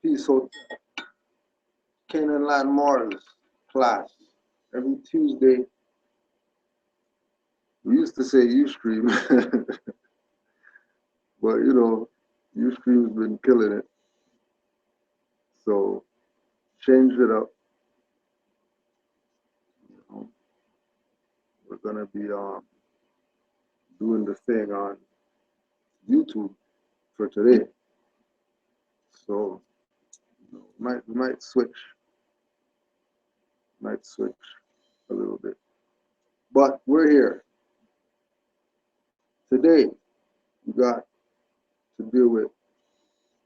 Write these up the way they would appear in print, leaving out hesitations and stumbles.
Peace Hotel, Canaanland Morals class. Every Tuesday, we used to say Ustream, but you know, Ustream's been killing it. So changed it up. You know, we're gonna be doing the thing on YouTube for today. So you know, might switch a little bit. But we're here today. We got to deal with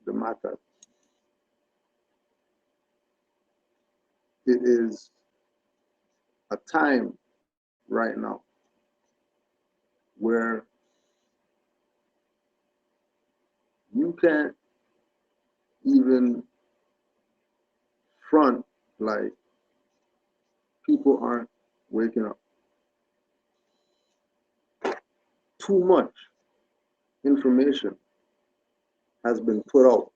the matter. It is a time right now where you can't even front like people aren't waking up. Too much information has been put out.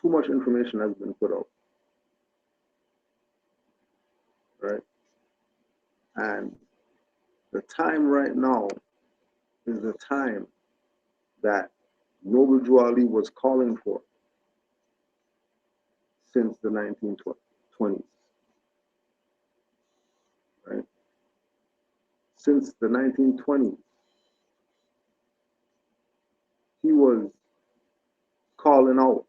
Too much information has been put out. Right? And the time right now is the time that Noble Drew Ali was calling for since the 1920s. Right? Since the 1920s, he was calling out.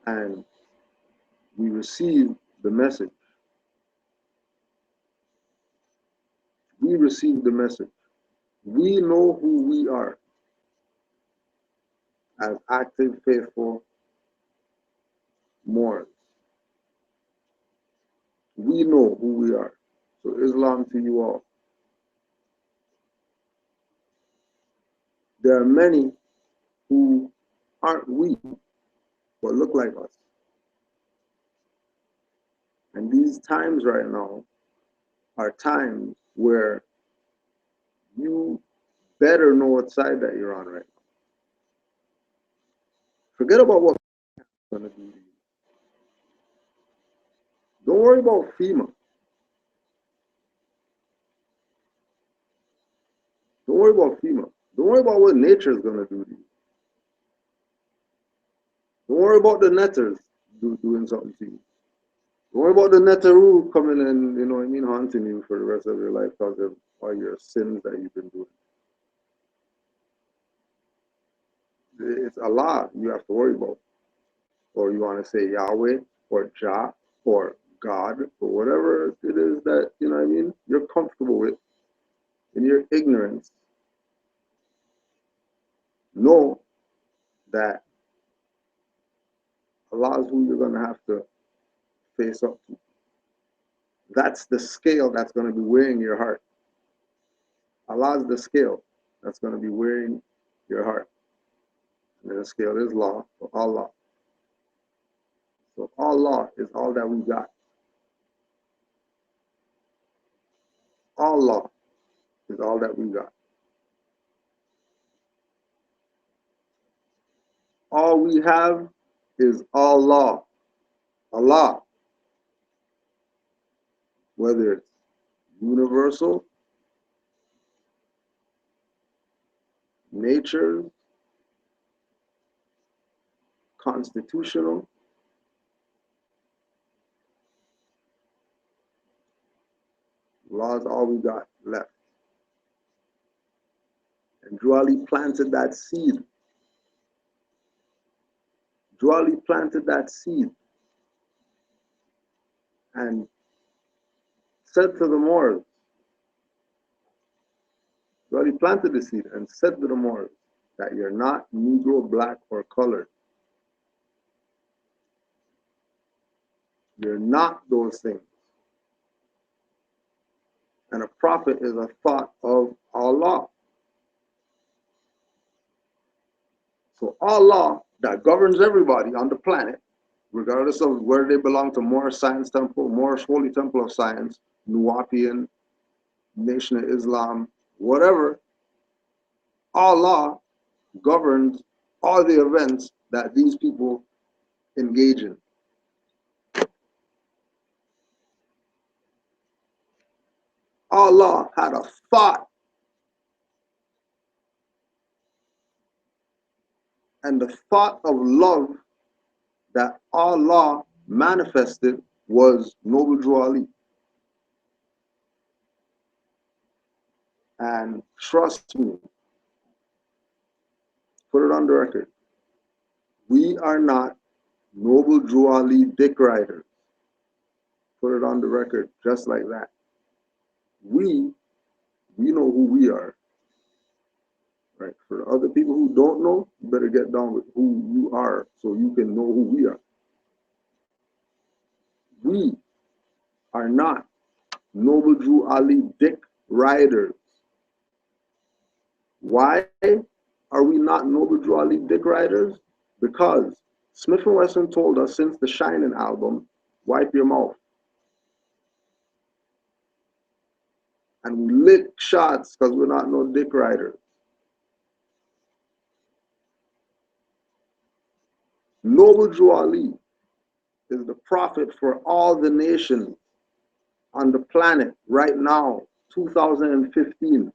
And we received the message. We received the message. We know who we are as active, faithful Moors. We know who we are. So Islam to you all. There are many who aren't we, but look like us. And these times right now are times where you better know what side that you're on right now. Forget about what going to do to you. Don't worry about FEMA. Don't worry about FEMA. Don't worry about what nature is going to do to you. Don't worry about the netters doing something to you. Don't worry about the netteru coming and, you know what I mean, haunting you for the rest of your life because of all your sins that you've been doing. It's Allah you have to worry about. Or you want to say Yahweh or Jah or God or whatever it is that, you know what I mean, you're comfortable with in your ignorance. Know that Allah is who you're going to have to face up to. That's the scale that's going to be weighing your heart. Allah is the scale that's going to be weighing your heart. And the scale is law for Allah. So Allah is all that we got. Allah is all that we got. All we have is Allah. Allah. Whether it's universal, nature, constitutional, Allah is all we got left. And Drew Ali planted that seed. Drew Ali planted that seed and said to the Moors, Drew Ali planted the seed and said to the Moors that you're not Negro, black, or colored. You're not those things. And a prophet is a thought of Allah. So Allah that governs everybody on the planet, regardless of where they belong to, Moorish Science Temple, Moorish Holy Temple of Science, Nuwapian, Nation of Islam, whatever, Allah governs all the events that these people engage in. Allah had a thought, and the thought of love that Allah manifested was Noble Drew Ali. And trust me, put it on the record, we are not Noble Drew Ali dick riders. Put it on the record just like that. We know who we are. Right? For the other people who don't know, you better get down with who you are so you can know who we are. We are not Noble Drew Ali dick riders. Why are we not Noble Drew Ali dick riders? Because Smith & Wesson told us since the Shining album, wipe your mouth. And we lick shots because we're not no dick riders. Noble Drew Ali is the prophet for all the nations on the planet right now, 2015.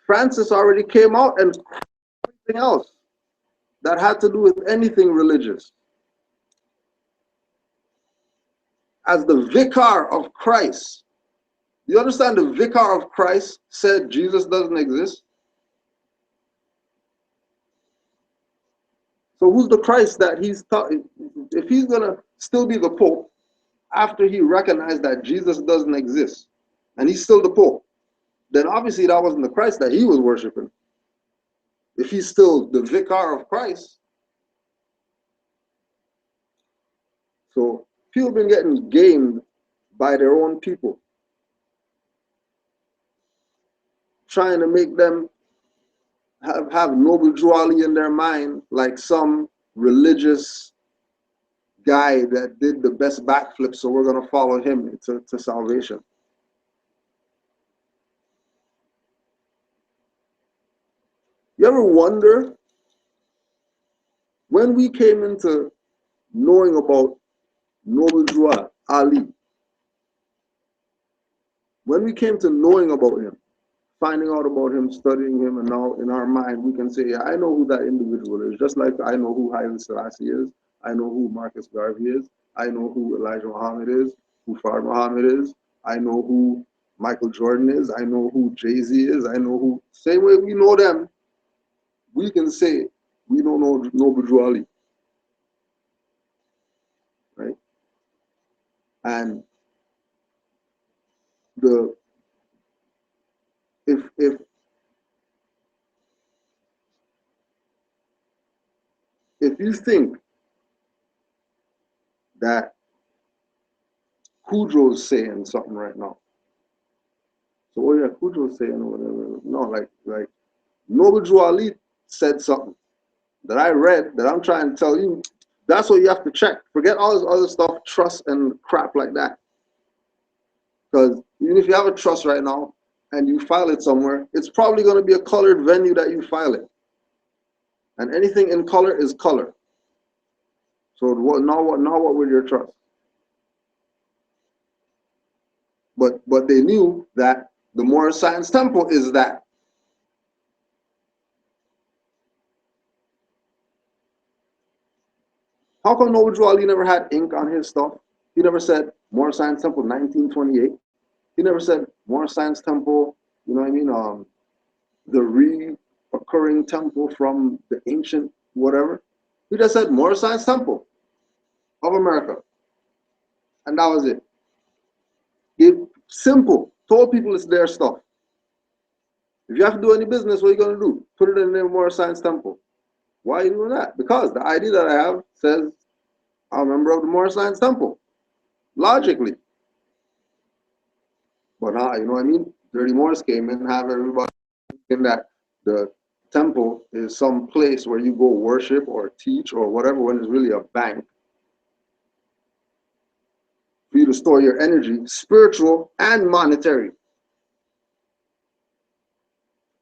Francis already came out and everything else that had to do with anything religious. As the vicar of Christ, you understand the vicar of Christ said Jesus doesn't exist? So who's the Christ that he's talking? If he's going to still be the Pope after he recognized that Jesus doesn't exist and he's still the Pope, then obviously that wasn't the Christ that he was worshiping. If he's still the vicar of Christ. So people have been getting gamed by their own people, trying to make them have Noble Drew Ali in their mind like some religious guy that did the best backflip, so we're going to follow him to salvation. You ever wonder, when we came into knowing about Noble Drew Ali, when we came to knowing about him, finding out about him, studying him, and now in our mind we can say, yeah, I know who that individual is, just like I know who Haile Selassie is, I know who Marcus Garvey is, I know who Elijah Muhammad is, who Fard Muhammad is, I know who Michael Jordan is, I know who Jay-Z is, I know who, same way we know them, we can say we don't know Noble Drew Ali. Right? And the if you think that Kudro's saying something right now, so oh yeah, Kudro's saying whatever. No, like Noble Drew Ali said something that I read that I'm trying to tell you. That's what you have to check. Forget all this other stuff, trust and crap like that. Because even if you have a trust right now and you file it somewhere, it's probably going to be a colored venue that you file it. And anything in color is color. So now what with your trust? But they knew that the Moorish Science Temple is that. How come Noble Drew Ali never had ink on his stuff? He never said Moorish Science Temple 1928. He never said Moorish Science Temple, you know what I mean? The reoccurring temple from the ancient whatever. He just said Moorish Science Temple of America. And that was it. Simple. Told people it's their stuff. If you have to do any business, what are you going to do? Put it in the Moorish Science Temple. Why are you doing that? Because the ID that I have says I'm a member of the Moorish Science Temple. Logically. But now, you know what I mean? Dirty Moors came in and have everybody thinking that the temple is some place where you go worship or teach or whatever, when it's really a bank for you to store your energy, spiritual and monetary.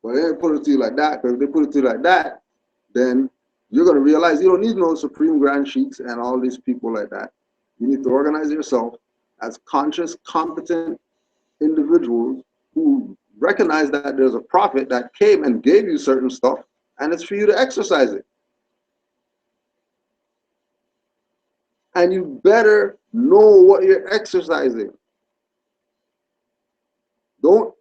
But they didn't put it to you like that, because if they put it to you like that, then you're going to realize you don't need no Supreme Grand Sheiks and all these people like that. You need to organize yourself as conscious, competent individuals who recognize that there's a prophet that came and gave you certain stuff, and it's for you to exercise it. And you better know what you're exercising. Don't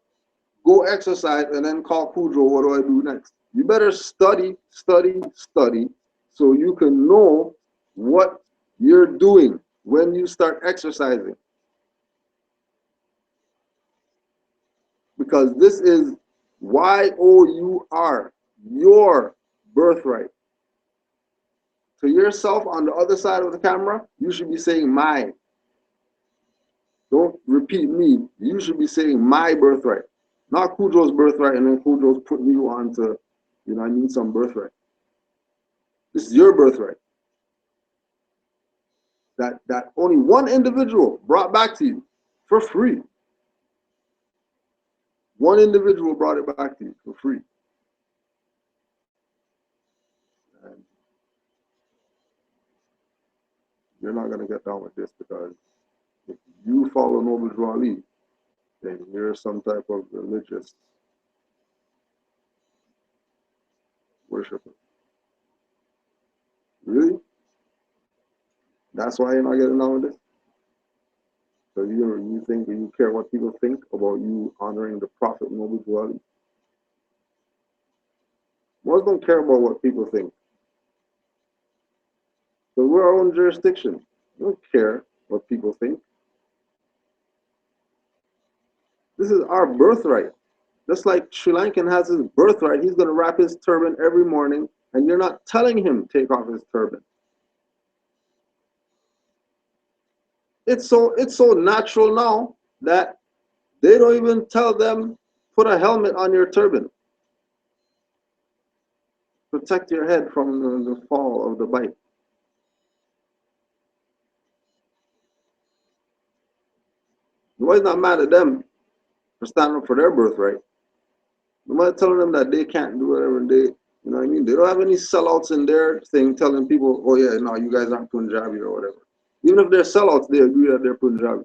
go exercise and then call Kudro, what do I do next? You better study, study, study, so you can know what you're doing when you start exercising. Because this is YOUR, your birthright. To yourself on the other side of the camera, you should be saying my. Don't repeat me. You should be saying my birthright. Not Kudro's birthright, and then Kudro's putting you on to, I need some birthright. This is your birthright. That only one individual brought back to you for free. One individual brought it back to you for free. And you're not going to get down with this, because if you follow Noble Drew Ali, then you're some type of religious worshiper. Really? That's why you're not getting down with this? Because you think you care what people think about you honoring the Prophet Noble Drew Ali? Most don't care about what people think. Because we're our own jurisdiction. We don't care what people think. This is our birthright. Just like Sri Lankan has his birthright, he's going to wrap his turban every morning, and you're not telling him take off his turban. It's so natural now that they don't even tell them put a helmet on your turban. Protect your head from the fall of the bite. Nobody's not mad at them for standing up for their birthright. Nobody's telling them that they can't do whatever they, you know what I mean? They don't have any sellouts in their thing telling people, oh yeah, no, you guys aren't Punjabi or whatever. Even if they're sellouts, they agree that they're Punjabi.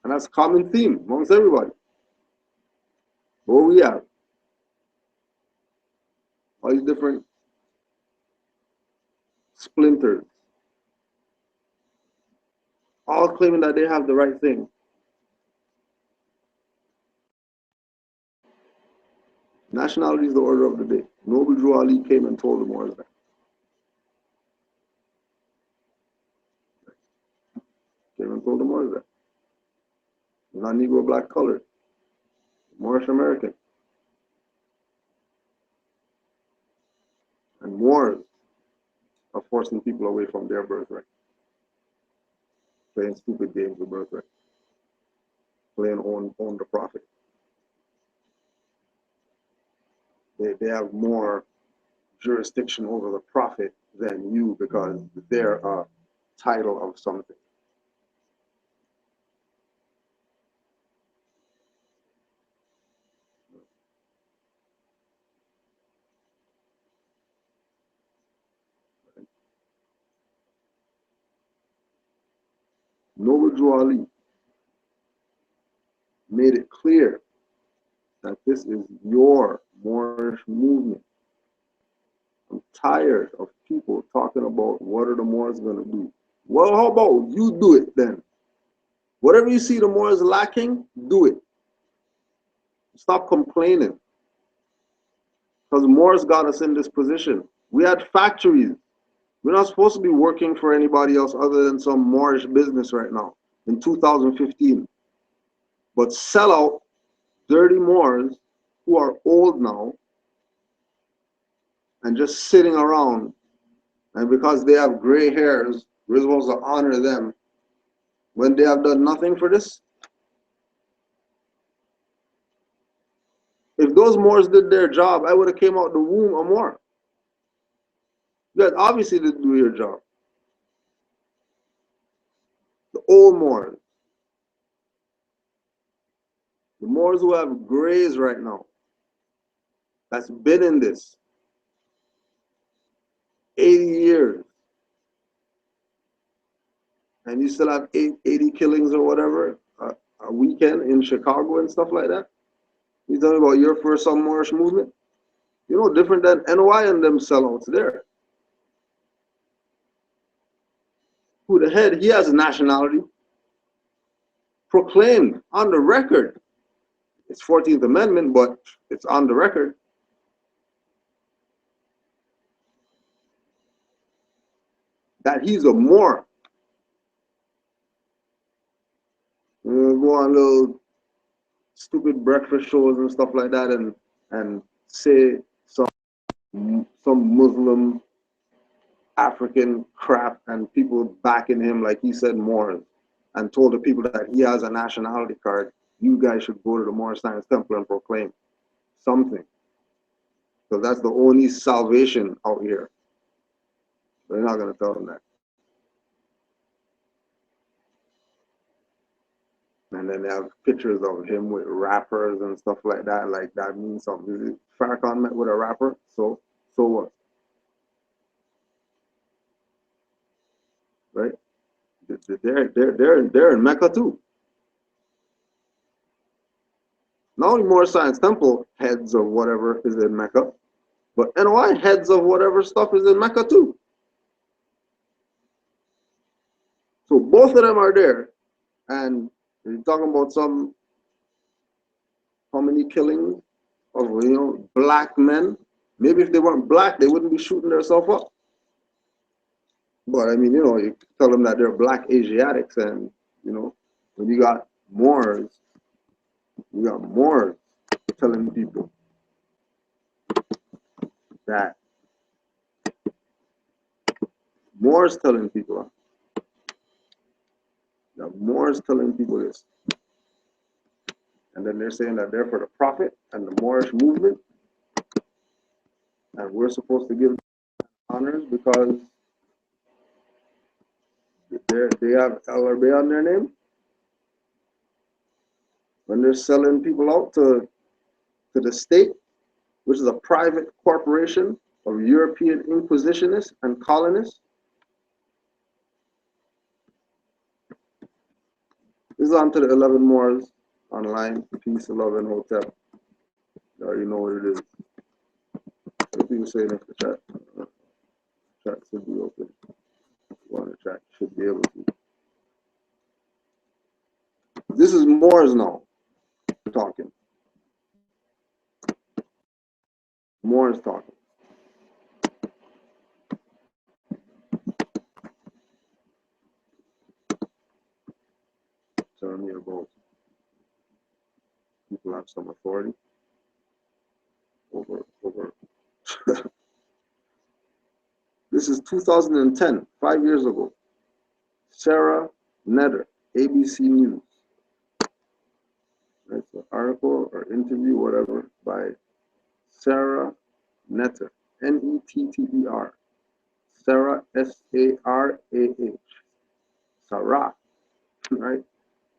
And that's a common theme amongst everybody. But what we have, all these different splinters, all claiming that they have the right thing. Nationality is the order of the day. Noble Drew Ali came and told the Moors that. Came and told the Moors that. Not Negro, black, colored. Moorish American. And Moors are forcing people away from their birthright. Playing stupid games with birthright. Playing on the prophet. They have more jurisdiction over the prophet than you, because they're a title of something. Noble Drew Ali made it clear that this is your Moorish movement. I'm tired of people talking about what are the Moors going to do. Well, how about you do it then? Whatever you see the Moors lacking, do it. Stop complaining. Because Moors got us in this position. We had factories. We're not supposed to be working for anybody else other than some Moorish business right now in 2015. But sell out dirty Moors who are old now and just sitting around, and because they have gray hairs, we're supposed to honor them when they have done nothing for this. If those Moors did their job, I would have came out the womb a Moor. You guys obviously didn't do your job. The old Moors. The Moors who have grays right now, that's been in this 80 years, and you still have 80 killings or whatever a weekend in Chicago and stuff like that. You talking about your first some Moorish movement? You know, different than NY and them sellouts there. Who the head, he has a nationality proclaimed on the record. It's 14th Amendment, but it's on the record. That he's a Moor. Go on little stupid breakfast shows and stuff like that, and say some Muslim African crap, and people backing him like he said Moors, and told the people that he has a nationality card. You guys should go to the Moor Science Temple and proclaim something, because that's the only salvation out here. They're not going to tell them that. And then they have pictures of him with rappers and stuff like that. Like that means something. Farrakhan met with a rapper, so what? Right? They're in Mecca too. Not only Moor Science Temple heads of whatever is in Mecca, but NOI heads of whatever stuff is in Mecca too. So both of them are there, and you're talking about how many killings of black men. Maybe if they weren't black, they wouldn't be shooting themselves up. But I mean, you tell them that they're black Asiatics, and when you got Moors telling people that Moors telling people this, and then they're saying that they're for the Prophet and the Moorish movement, and we're supposed to give honors because they have LRB on their name. When they're selling people out to the state, which is a private corporation of European inquisitionists and colonists. This is on to the 11 Moors online, Peace 11 Hotel. You already know what it is. What people saying in the chat? Chat should be open. If you want to chat, should be able to. This is Moors now talking. Moors talking. Telling me about people have some authority over. This is 2010, 5 years ago. Sarah Netter, ABC News. Right, so article or interview, whatever, by Sarah Netter, Netter. Sarah, Sarah. Sarah, right?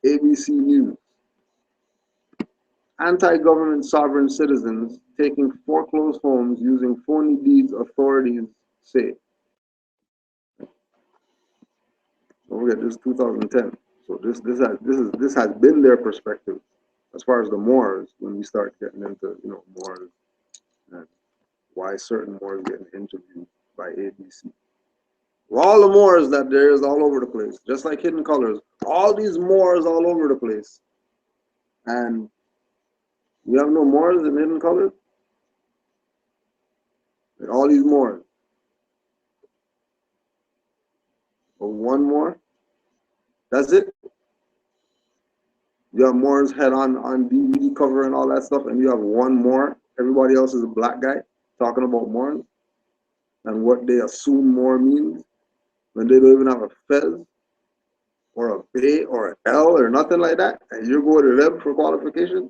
ABC News. Anti-government sovereign citizens taking foreclosed homes using phony deeds, authorities say. Don't forget, this is 2010. So this has been their perspective as far as the Moors when we start getting into Moors and why certain Moors getting interviewed by ABC. All the Moors that there is all over the place, just like Hidden Colors, all these Moors all over the place. And you have no Moors in Hidden Colors? Like all these Moors. Or one more? That's it? You have Moors head on DVD cover and all that stuff, and you have one Moor. Everybody else is a black guy talking about Moors and what they assume Moor means when they don't even have a fez or a bay or an L or nothing like that, and you're going to them for qualification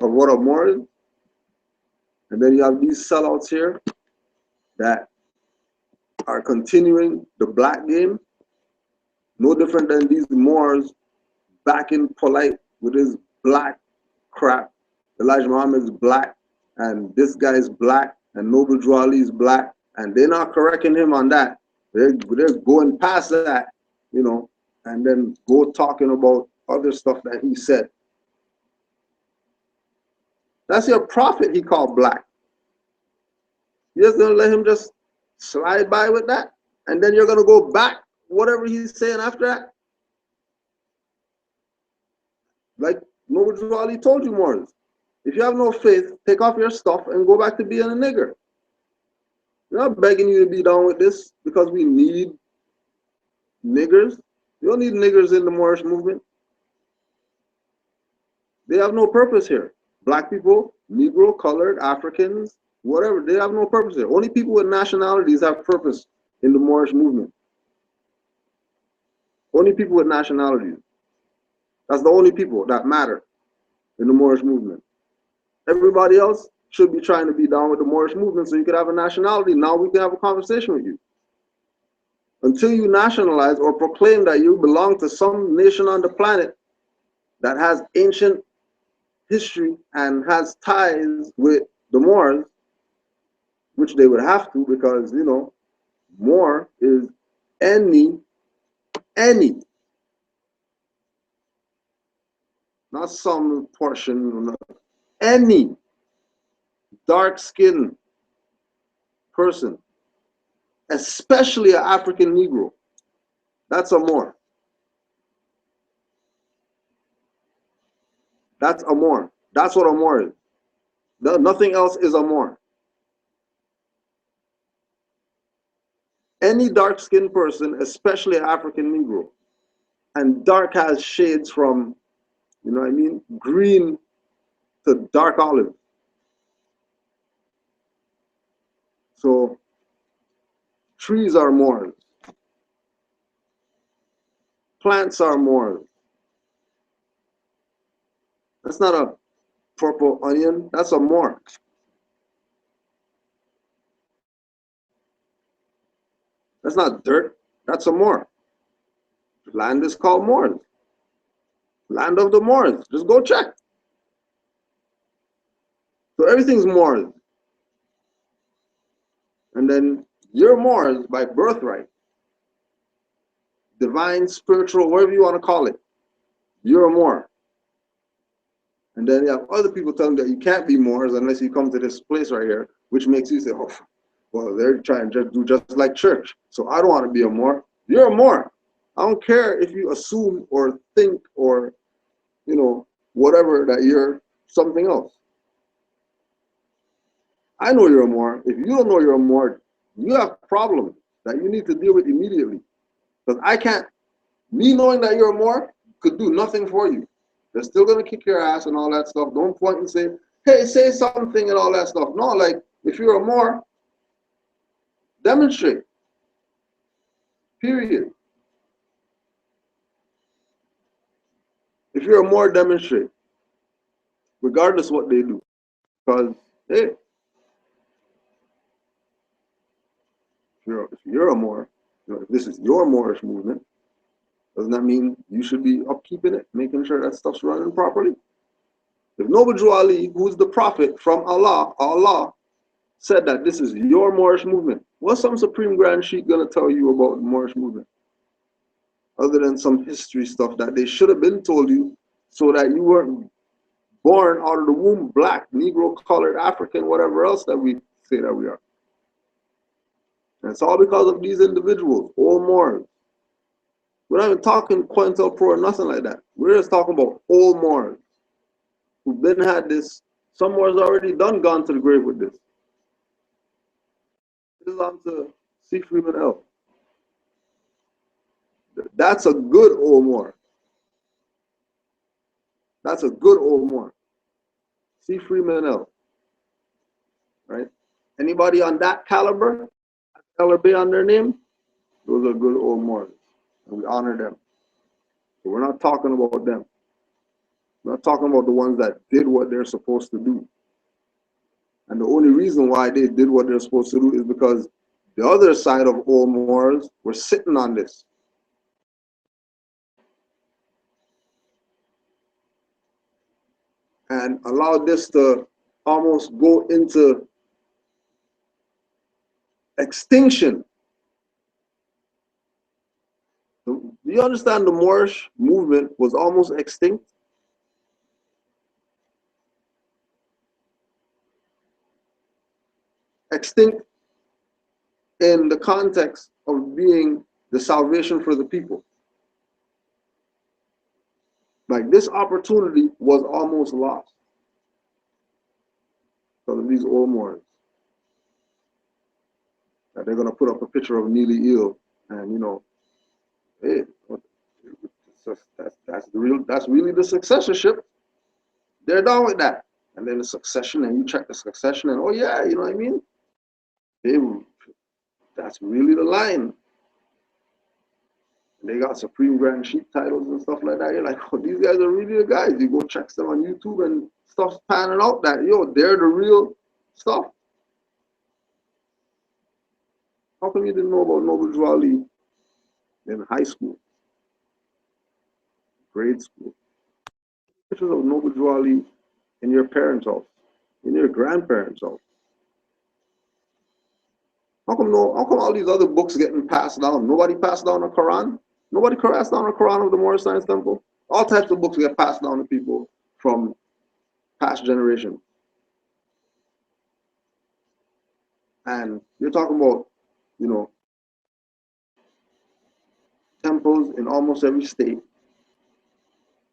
of what a Moor is. And then you have these sellouts here that are continuing the black game, no different than these Moors back in Polite with his black crap. Elijah Muhammad is black, and this guy is black, and Noble Drew Ali is black, and they're not correcting him on that. They're going past that, you know, and then go talking about other stuff that he said. That's your prophet he called black. You're just gonna let him just slide by with that, and then you're gonna go back whatever he's saying after that. Like Noble Drew Ali told you, Morris, if you have no faith, take off your stuff and go back to being a nigger. We're not begging you to be down with this because we need niggers. You don't need niggers in the Moorish movement. They have no purpose here. Black people, Negro, colored, Africans, whatever, they have no purpose here. Only people with nationalities have purpose in the Moorish movement. Only people with nationalities. That's the only people that matter in the Moorish movement. Everybody else should be trying to be down with the Moorish movement so you could have a nationality. Now we can have a conversation with you. Until you nationalize or proclaim that you belong to some nation on the planet that has ancient history and has ties with the Moors, which they would have to because, you know, Moor is any, not some portion, any dark-skinned person, especially an African Negro, that's a Moor. That's a Moor. That's what a Moor is. Nothing else is a Moor. Any dark-skinned person, especially an African Negro, and dark has shades from, you know what I mean, green to dark olive. So trees are Moors. Plants are Moors. That's not a purple onion, that's a Moor. That's not dirt, that's a Moor. Land is called Moors. Land of the Moors. Just go check. So everything's Moors. And then you're Moors by birthright. Divine, spiritual, whatever you want to call it. You're a Moor. And then you have other people telling you that you can't be Moors unless you come to this place right here, which makes you say, oh, well, they're trying to do just like church. So I don't want to be a Moor. You're a Moor. I don't care if you assume or think or, you know, whatever that you're something else. I know you're a Moor. If you don't know you're a Moor, you have problems that you need to deal with immediately. Because I can't, me knowing that you're a Moor could do nothing for you. They're still going to kick your ass and all that stuff. Don't point and say, hey, say something and all that stuff. No, like, if you're a Moor, demonstrate. Period. If you're a Moor, demonstrate. Regardless what they do. Because, hey, if you're a Moor, you know, if this is your Moorish movement, doesn't that mean you should be upkeeping it, making sure that stuff's running properly? If Noble Drew Ali, who's the prophet from Allah said that this is your Moorish movement, what's some Supreme Grand Sheikh gonna tell you about the Moorish movement? Other than some history stuff that they should have been told you so that you weren't born out of the womb black, Negro, colored, African, whatever else that we say that we are. And it's all because of these individuals, all Moors. We're not even talking COINTELPRO or nothing like that. We're just talking about all Moors who've been had this. Some Moors already gone to the grave with this. This is on to C. Freeman L. That's a good old Moor. That's a good old Moor. C. Freeman L. Right? Anybody on that caliber, caliber on their name, those are good old Moors. And we honor them. So we're not talking about them. We're not talking about the ones that did what they're supposed to do. And the only reason why they did what they're supposed to do is because the other side of old Moors were sitting on this. and allow this to almost go into extinction. Do you understand the Moorish movement was almost extinct? Extinct in the context of being the salvation for the people. Like this opportunity was almost lost because of these old Moors. That they're gonna put up a picture of Neely Eel, and hey, that's really the successorship. They're done with that. And then the succession, and you check the succession, and oh yeah, you know what I mean? They, that's really the line. And they got Supreme Grand Sheik titles and stuff like that. You're like, oh, these guys are really the guys. You go check them on YouTube, and stuff's panning out that, they're the real stuff. How come you didn't know about Noble Drew Ali in high school, grade school? Pictures of Noble Drew Ali in your parents' house, in your grandparents' house. How come all these other books getting passed down? Nobody passed down the Quran? Nobody passed down the Quran of the Moorish Science Temple? All types of books get passed down to people from past generations. And you're talking about, temples in almost every state,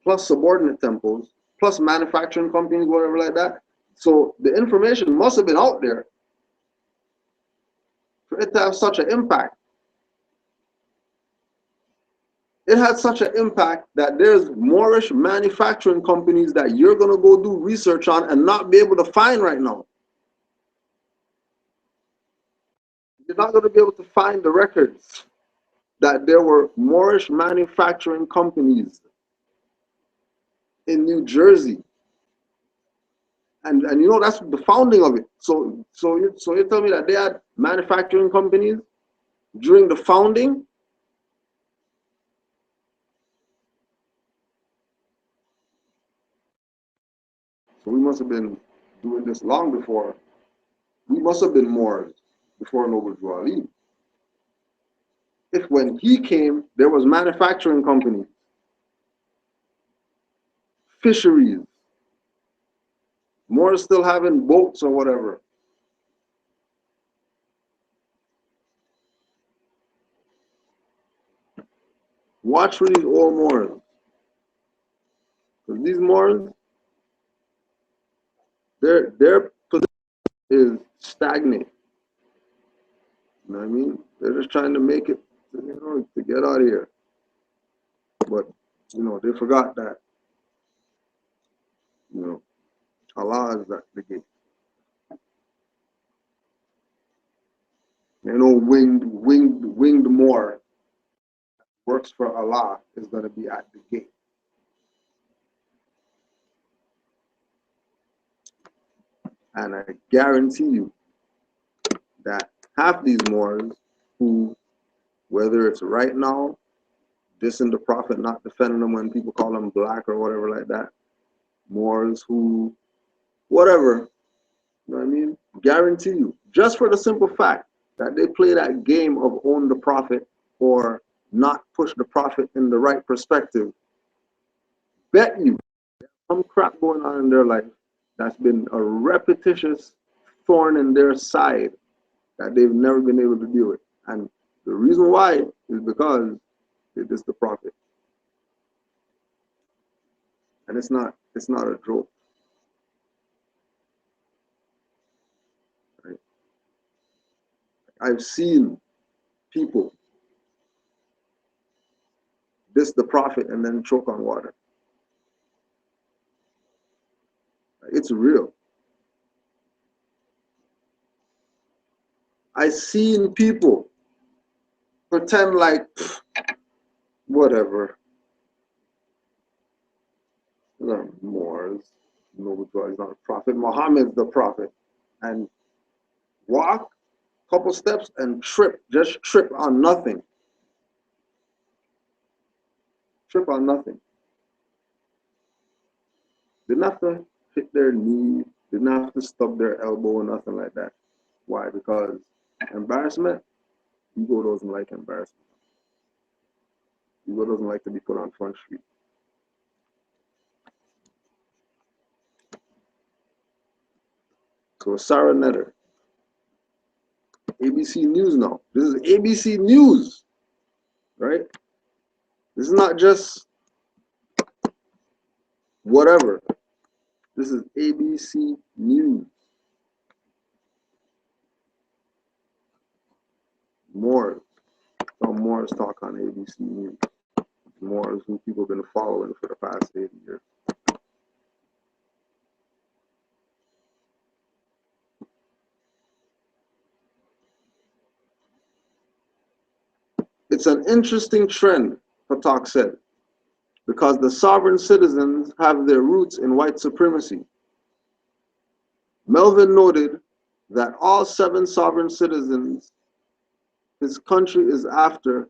plus subordinate temples, plus manufacturing companies, whatever like that. So the information must have been out there for it to have such an impact. It had such an impact that there's Moorish manufacturing companies that you're going to go do research on and not be able to find right now. You're not going to be able to find the records that there were Moorish manufacturing companies in New Jersey. And that's the founding of it. So you tell me that they had manufacturing companies during the founding? So we must have been doing this long before. We must have been Moors before Noble Drew Ali. If when he came, there was manufacturing companies, fisheries, Moors still having boats or whatever. Watch for these old Moors. Because these Moors, their position is stagnant. You know what I mean? They're just trying to make it, to get out of here. But, they forgot that, Allah is at the gate. Winged Moor works for Allah is going to be at the gate. And I guarantee you that half these Moors who, whether it's right now, dissing the Prophet, not defending them when people call them black or whatever like that, Moors who, whatever, you know what I mean? Guarantee you, just for the simple fact that they play that game of own the Prophet or not push the Prophet in the right perspective, bet you some crap going on in their life that's been a repetitious thorn in their side that they've never been able to deal with. And the reason why is because they diss the Prophet. And it's not a joke. Right? I've seen people diss the Prophet and then choke on water. It's real. I've seen people pretend like whatever. They're Moors. Noble Drew is not a prophet. Muhammad's the prophet. And walk a couple steps and just trip on nothing. Trip on nothing. Didn't have to hit their knee, didn't have to stub their elbow or nothing like that. Why? Because embarrassment, ego doesn't like embarrassment. Ego doesn't like to be put on Front Street. So Sarah Netter, ABC News now. This is ABC News, right? This is not just whatever. This is ABC News. Moors. Some Moors talk on ABC News. Moors who people have been following for the past 80 years. It's an interesting trend, Patak said, because the sovereign citizens have their roots in white supremacy. Melvin noted that all 7 sovereign citizens his country is after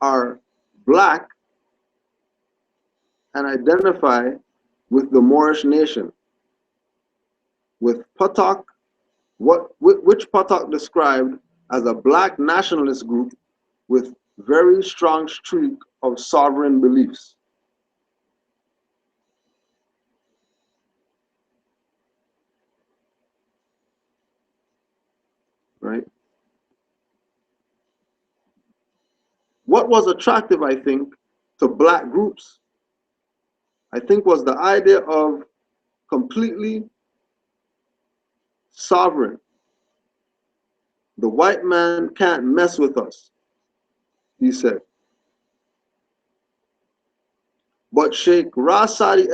are black and identify with the Moorish nation. With Patak, which Patak described as a black nationalist group with very strong streak of sovereign beliefs. Right? What was attractive, I think, to black groups, I think, was the idea of completely sovereign. The white man can't mess with us, he said. But Shaykh Saadi,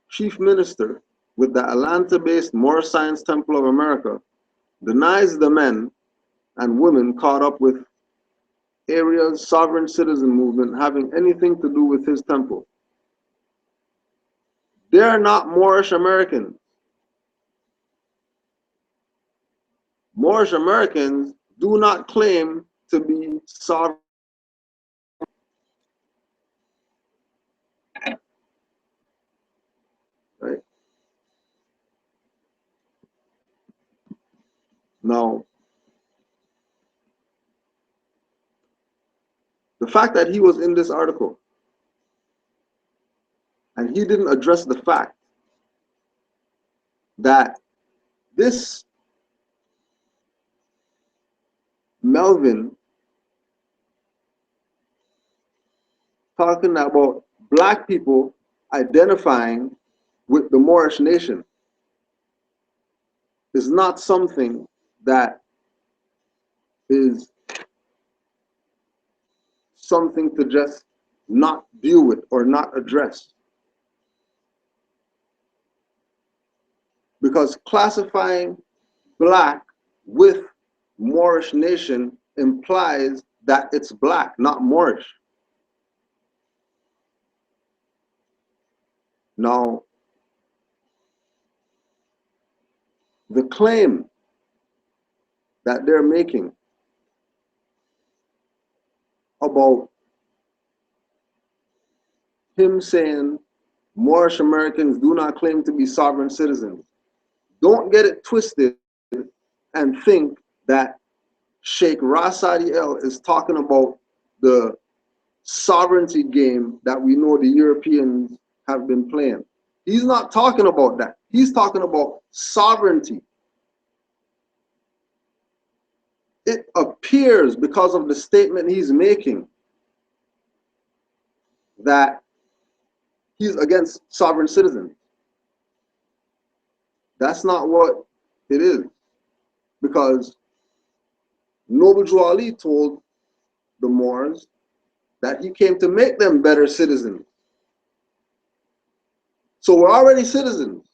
chief minister with the Atlanta-based Moorish Science Temple of America, denies the men and women caught up with area's sovereign citizen movement having anything to do with his temple. They are not Moorish Americans. Moorish Americans do not claim to be sovereign. Right? Now, the fact that he was in this article and he didn't address the fact that this Melvin talking about black people identifying with the Moorish nation is not something that is something to just not deal with or not address. Because classifying black with Moorish nation implies that it's black, not Moorish. Now, the claim that they're making about him saying Moorish Americans do not claim to be sovereign citizens, don't get it twisted and think that Sheikh Saadi is talking about the sovereignty game that we know the Europeans have been playing. He's not talking about that. He's talking about sovereignty. It appears, because of the statement he's making, that he's against sovereign citizens. That's not what it is. Because Noble Drew Ali told the Moors that he came to make them better citizens. So we're already citizens.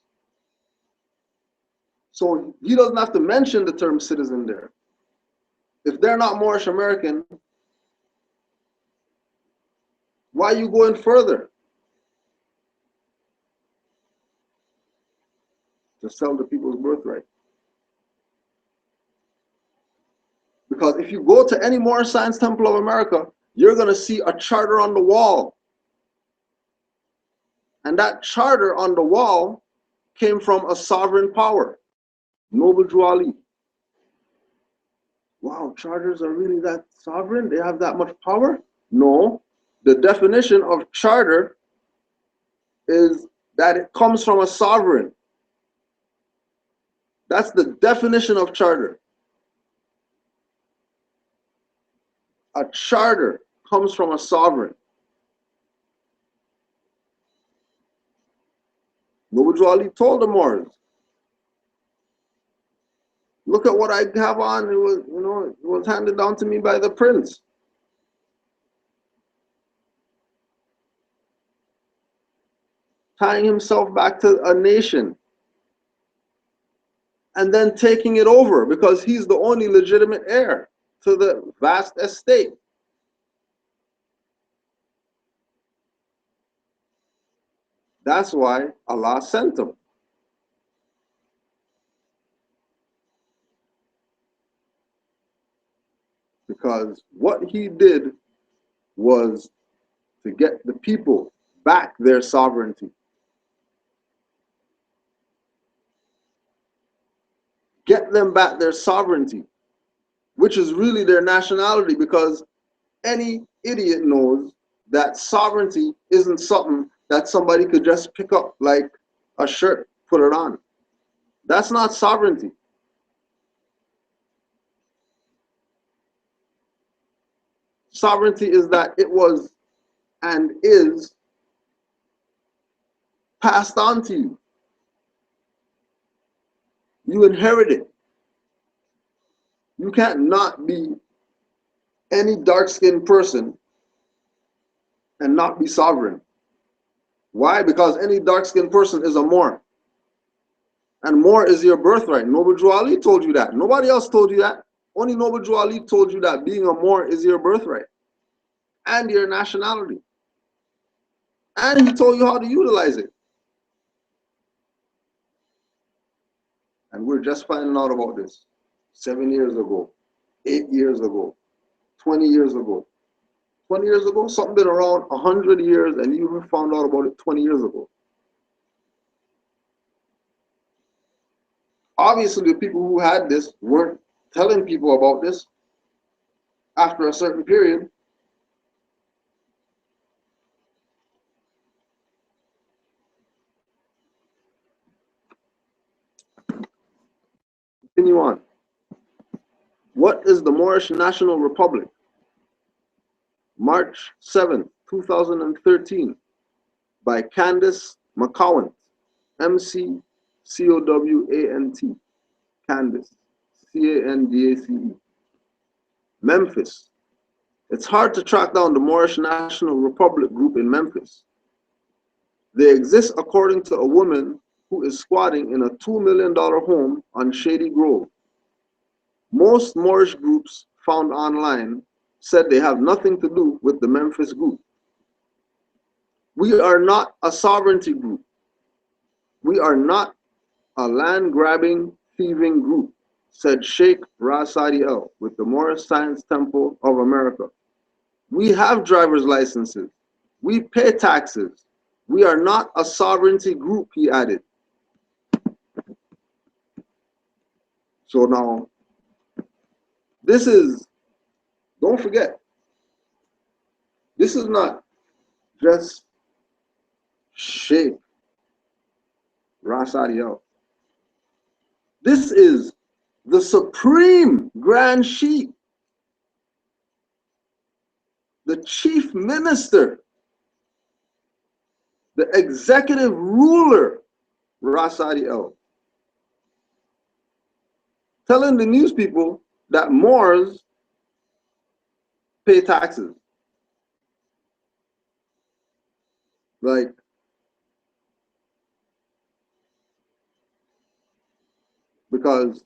So he doesn't have to mention the term citizen there. If they're not Moorish American, why are you going further? To sell the people's birthright. Because if you go to any Moorish Science Temple of America, you're going to see a charter on the wall. And that charter on the wall came from a sovereign power, Noble Drew Ali. Wow, charters are really that sovereign? They have that much power? No. The definition of charter is that it comes from a sovereign. That's the definition of charter. A charter comes from a sovereign. Noble Drew Ali told the Moors, look at what I have on. It was, it was handed down to me by the prince. Tying himself back to a nation and then taking it over because he's the only legitimate heir to the vast estate. That's why Allah sent him. Because what he did was to get the people back their sovereignty. Get them back their sovereignty, which is really their nationality, because any idiot knows that sovereignty isn't something that somebody could just pick up like a shirt, put it on. That's not sovereignty. Sovereignty is that it was and is passed on to you. You inherit it. You can't not be any dark-skinned person and not be sovereign. Why? Because any dark-skinned person is a Moor. And Moor is your birthright. Noble Drew Ali told you that. Nobody else told you that. Only Noble Drew Ali told you that being a Moor is your birthright and your nationality. And he told you how to utilize it. And we're just finding out about this 7 years ago, 8 years ago, 20 years ago. 20 years ago, something been around 100 years and you found out about it 20 years ago. Obviously, the people who had this weren't telling people about this after a certain period. Continue on. What is the Moorish National Republic? March 7th, 2013, by Candace McCowant, McCowant, Candace, Candace. Memphis. It's hard to track down the Moorish National Republic group in Memphis. They exist according to a woman who is squatting in a $2 million home on Shady Grove. Most Moorish groups found online said they have nothing to do with the Memphis group. We are not a sovereignty group. We are not a land-grabbing, thieving group, said Shaykh Saadi with the Moorish Science Temple of America. We have driver's licenses. We pay taxes. We are not a sovereignty group, he added. So now, this is, don't forget, this is not just Shaykh Saadi. This is the supreme grand sheikh, the chief minister, the executive ruler, Saadi, telling the news people that Moors pay taxes. Like, because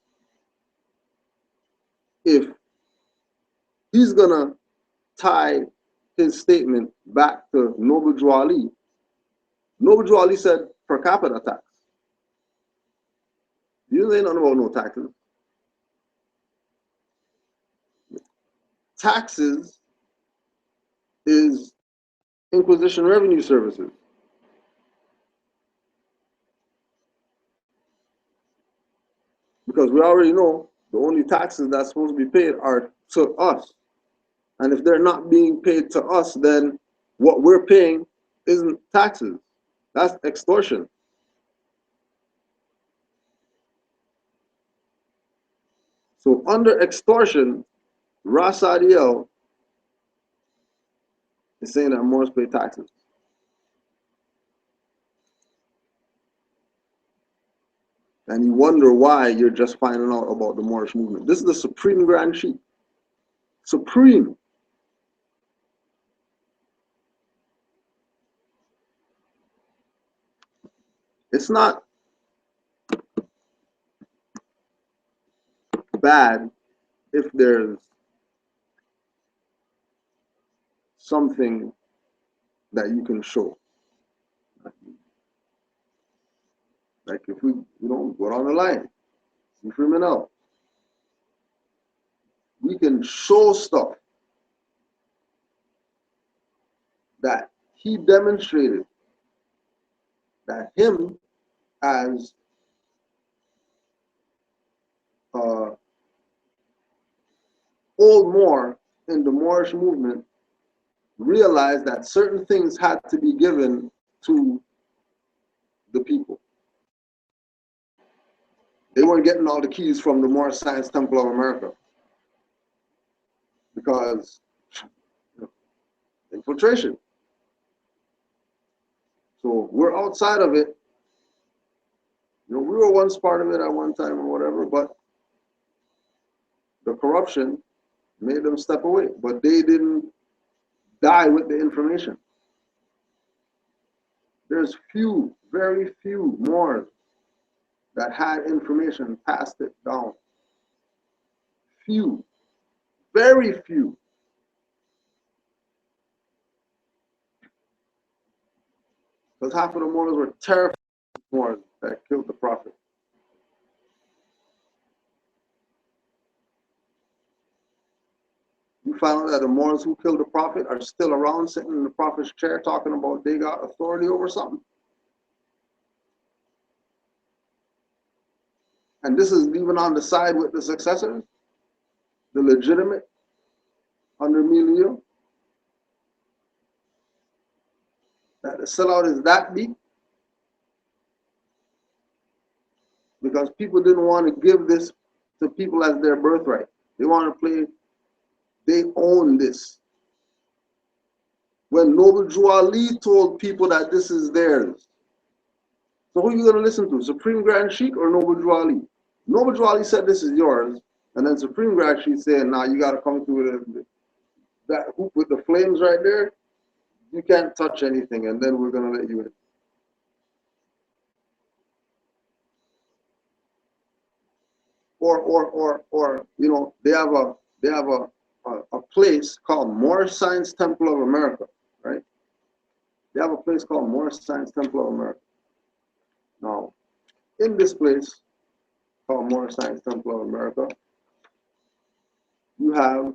if he's gonna tie his statement back to Noble Drew Ali, Noble Drew Ali said per capita tax. You ain't nothing about no taxes. Taxes is Inquisition Revenue Services. Because we already know the only taxes that's supposed to be paid are to us. And if they're not being paid to us, then what we're paying isn't taxes. That's extortion. So under extortion, Saadi is saying that Moors pay taxes. And you wonder why you're just finding out about the Moorish movement. This is the Supreme Grand Sheikh. Supreme. It's not bad if there's something that you can show. Like if we, go down the line, see criminal, we can show stuff that he demonstrated that him as old Moor in the Moorish movement realized that certain things had to be given to the people. They weren't getting all the keys from the Moorish Science Temple of America because infiltration. So we're outside of it. We were once part of it at one time or whatever, but the corruption made them step away. But they didn't die with the information. There's few, very few Moors that had information, passed it down. Few, very few. Because half of the Moors were terrified Moors that killed the Prophet. You found out that the Moors who killed the Prophet are still around sitting in the Prophet's chair talking about they got authority over something. And this is even on the side with the successors, the legitimate under Milio. That the sellout is that deep. Because people didn't want to give this to people as their birthright. They want to play, they own this. When Noble Drew Ali told people that this is theirs. So who are you going to listen to? Supreme Grand Sheikh or Noble Drew Ali? Noble Drew Ali said this is yours, and then Supreme Grand Sheikh said, nah, you got to come through that hoop with the flames right there. You can't touch anything, and then we're going to let you in. Or they have a place called Moorish Science Temple of America, right? They have a place called Moorish Science Temple of America. Now, in this place called Moorish Science Temple of America, you have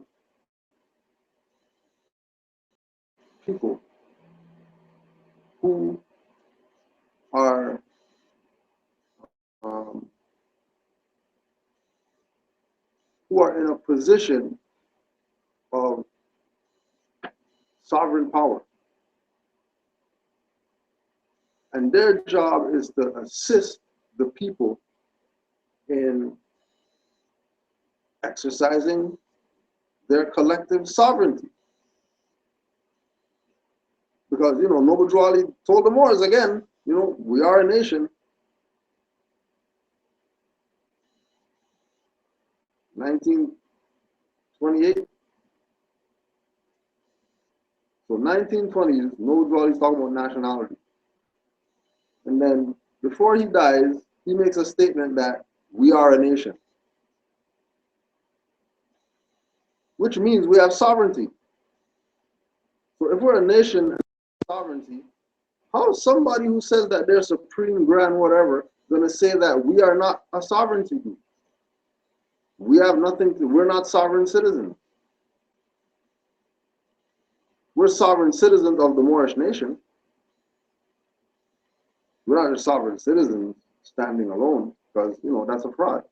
people who are in a position of sovereign power. And their job is to assist the people in exercising their collective sovereignty. Because, Noble Drew Ali told the Moors again, we are a nation. 1928. So 1920s, Noble Drew Ali is talking about nationality. And then before he dies, he makes a statement that we are a nation. Which means we have sovereignty. So if we're a nation and sovereignty, how is somebody who says that they're supreme, grand, whatever, going to say that we are not a sovereignty group? We have nothing to, we're not sovereign citizens. We're sovereign citizens of the Moorish nation. We're not just sovereign citizens standing alone, because, that's a fraud.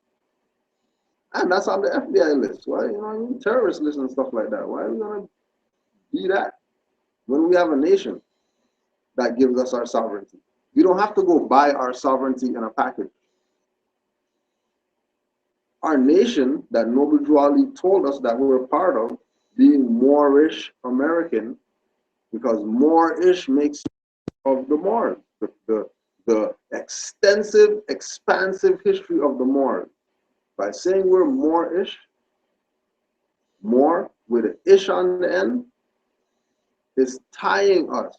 And that's on the FBI list. Why, terrorist list and stuff like that. Why are we gonna be that when we have a nation that gives us our sovereignty? We don't have to go buy our sovereignty in a package. Our nation that Noble Drew Ali told us that we're part of, being Moorish American, because Moorish makes of the Moors, the extensive, expansive history of the Moors. By saying we're Moorish, Moor with an ish on the end, is tying us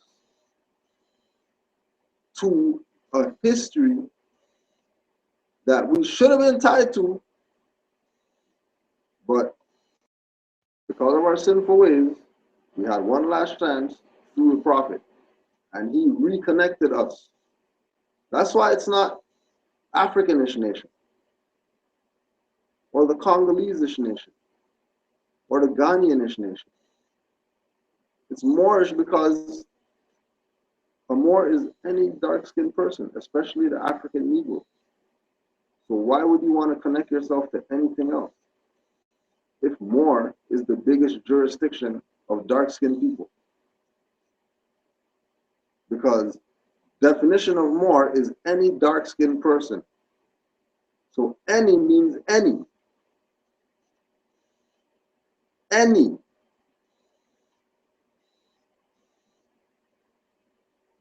to a history that we should have been tied to, but because of our sinful ways, we had one last chance through the Prophet, and he reconnected us. That's why it's not Africanish nation, or the Congolese-ish nation, or the Ghanaianish nation. It's Moorish because a Moor is any dark-skinned person, especially the African Negro. So why would you want to connect yourself to anything else if Moor is the biggest jurisdiction of dark-skinned people? Because definition of Moor is any dark-skinned person. So any means any. Any.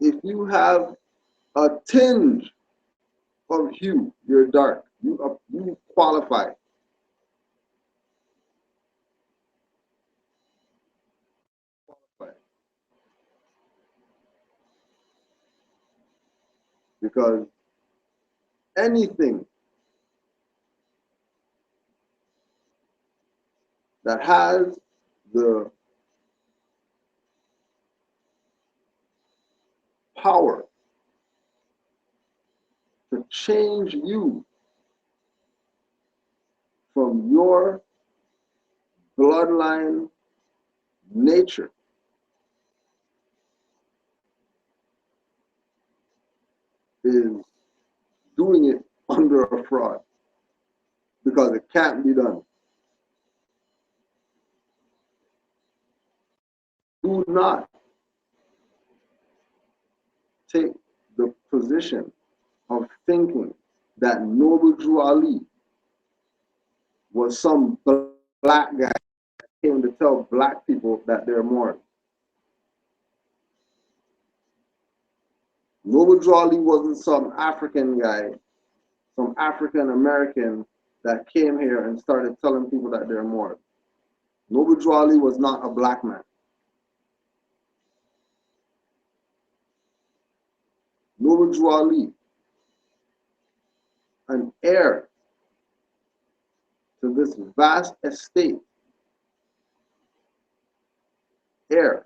If you have a tinge of hue, you're dark. You qualify. Because anything that has the power to change you from your bloodline nature is doing it under a fraud, because it can't be done. Do not take the position of thinking that Noble Drew Ali was some black guy that came to tell black people that they're Moors. Noble Drew Ali wasn't some African guy, some African American that came here and started telling people that they're Moors. Noble Drew Ali was not a black man. Noble Drew Ali, an heir to this vast estate, heir,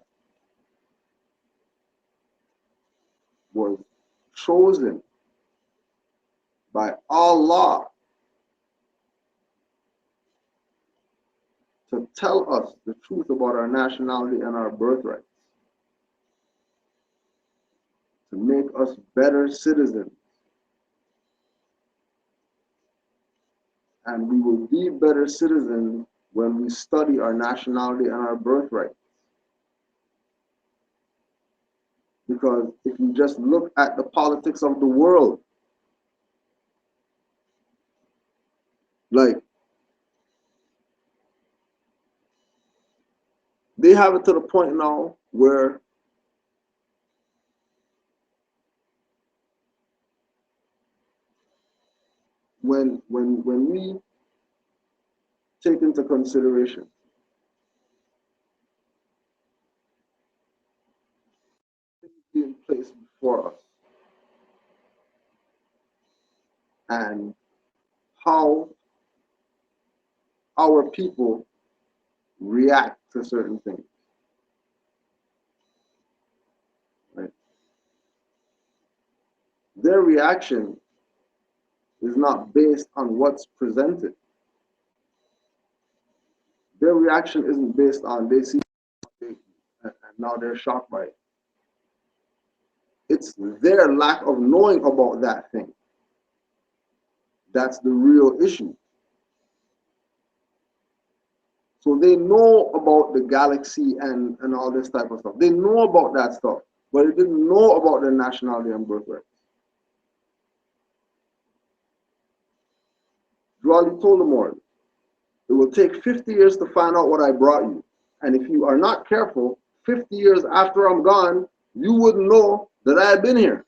was chosen by Allah to tell us the truth about our nationality and our birthright, to make us better citizens. And we will be better citizens when we study our nationality and our birthright. Because if you just look at the politics of the world, like, they have it to the point now where when we take into consideration things being placed before us and how our people react to certain things, right? Their reaction is not based on what's presented. Their reaction isn't based on they see and now they're shocked by it. It's their lack of knowing about that thing. That's the real issue. So they know about the galaxy and all this type of stuff. They know about that stuff, but they didn't know about their nationality and birthright. Drawley told the Moors, it will take 50 years to find out what I brought you. And if you are not careful, 50 years after I'm gone, you wouldn't know that I had been here.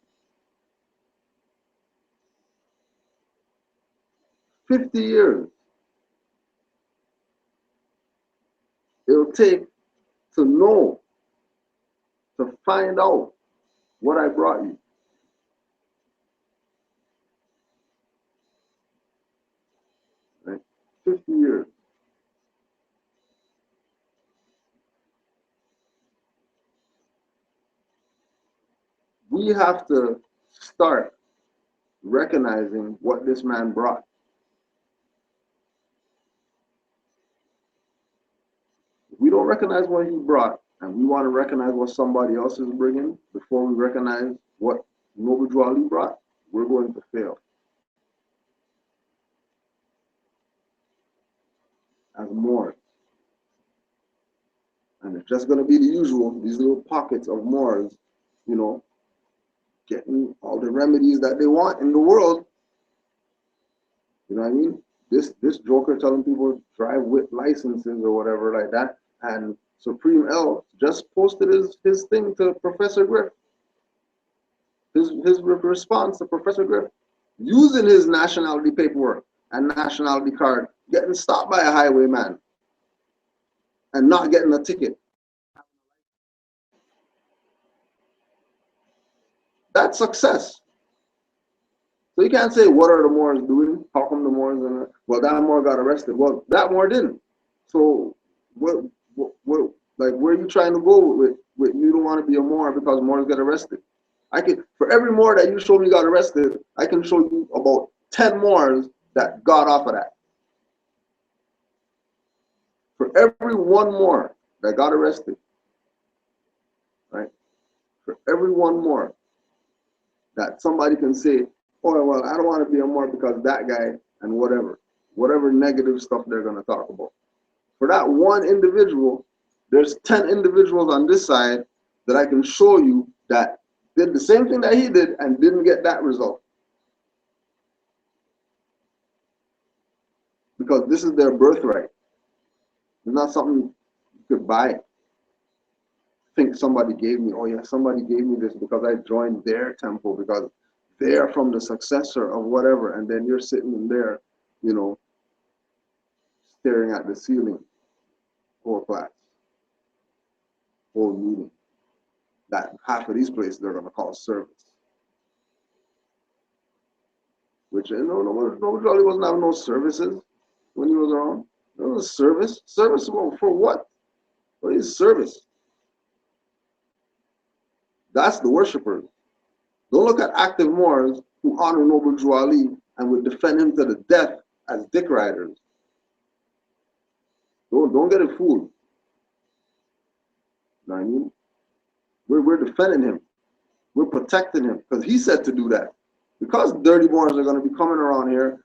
50 years. It'll take to know, to find out what I brought you. Right? 50 years. We have to start recognizing what this man brought. If we don't recognize what he brought, and we want to recognize what somebody else is bringing before we recognize what Noble Drew Ali brought, we're going to fail. As Moors. And it's just going to be the usual, these little pockets of Moors, you know, getting all the remedies that they want in the world. You know what I mean? This joker telling people drive with licenses or whatever like that. And Supreme L just posted his thing to Professor Griff. His response to Professor Griff, using his nationality paperwork and nationality card, getting stopped by a highwayman and not getting a ticket. That's success. So you can't say, what are the Moors doing? How come the Moors, well, that Moor got arrested. Well, that Moor didn't. So what like, where are you trying to go with you don't want to be a Moor because Moors get arrested? I can, for every Moor that you show me got arrested, I can show you about 10 Moors that got off of that. For every one Moor that got arrested, right? For every one Moor that somebody can say, oh, well, I don't want to be a Moor because that guy and whatever negative stuff they're going to talk about. For that one individual, there's 10 individuals on this side that I can show you that did the same thing that he did and didn't get that result. Because this is their birthright. It's not something you could buy. Think somebody gave me, oh yeah, somebody gave me this because I joined their temple because they're from the successor of whatever, and then you're sitting in there, you know, staring at the ceiling, whole class, whole meeting. That half of these places they're gonna call service. Which no Jolly wasn't having no services when he was around. There was service. Service for what? What is service? That's the worshippers. Don't look at active Moors who honor Noble Drew Ali and would defend him to the death as dick riders. Don't get it fooled. You know what I mean? We're defending him. We're protecting him because he said to do that. Because dirty Moors are going to be coming around here,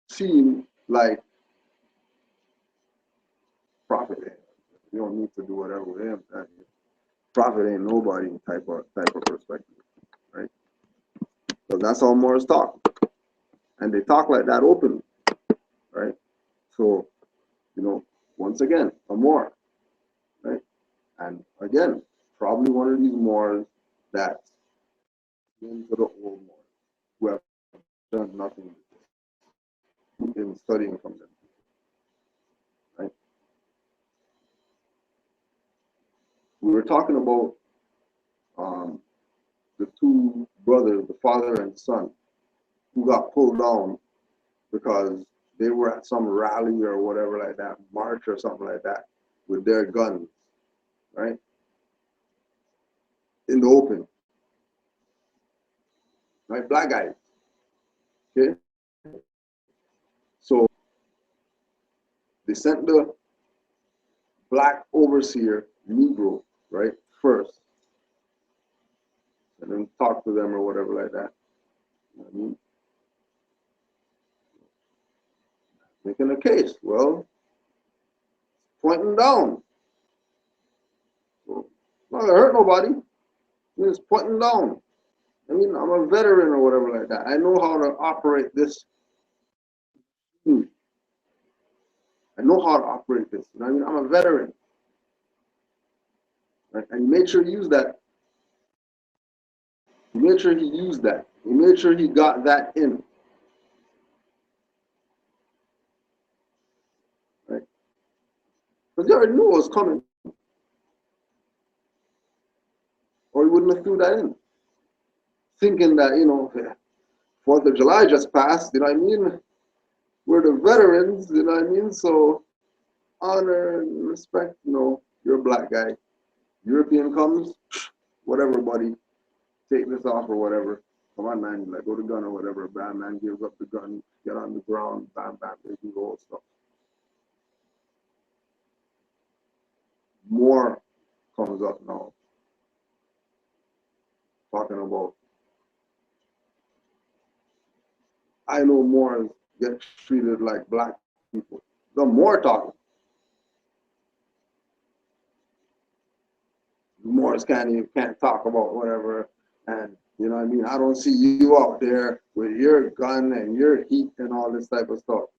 seem like prophet. You don't need to do whatever with him. Prophet ain't nobody type of perspective, right? So that's how Moors talk, and they talk like that openly, right? So, you know, once again, a Moor, right? And again, probably one of these Moors that's into the old Moors who have done nothing in studying from them, right? We were talking about the two brothers, the father and son, who got pulled down because they were at some rally or whatever like that, march or something like that, with their guns, right? In the open, right? Black guys, okay? So they sent the black overseer, Negro, right, first, and then talk to them or whatever like that. You know what I mean? Making a case. Well, pointing down. So, not gonna hurt nobody. It's pointing down. I mean, I'm a veteran or whatever like that. I know how to operate this. I know how to operate this. You know what I mean? I'm a veteran. Right? And he made sure he used that. He made sure he used that. He made sure he got that in. Right? Because he already knew what was coming. Or he wouldn't have threw that in. Thinking that, 4th of July just passed, you know what I mean? We're the veterans, you know what I mean? So honor and respect, you're a black guy. European comes, whatever, buddy, take this off or whatever. Come on, man, let go the gun or whatever. Bam, man gives up the gun, get on the ground, bam, bam, they do the whole stuff. More comes up now, talking about, I know Moors get treated like black people. The more talking. Moors can't talk about whatever, and you know what I mean. I don't see you out there with your gun and your heat and all this type of stuff.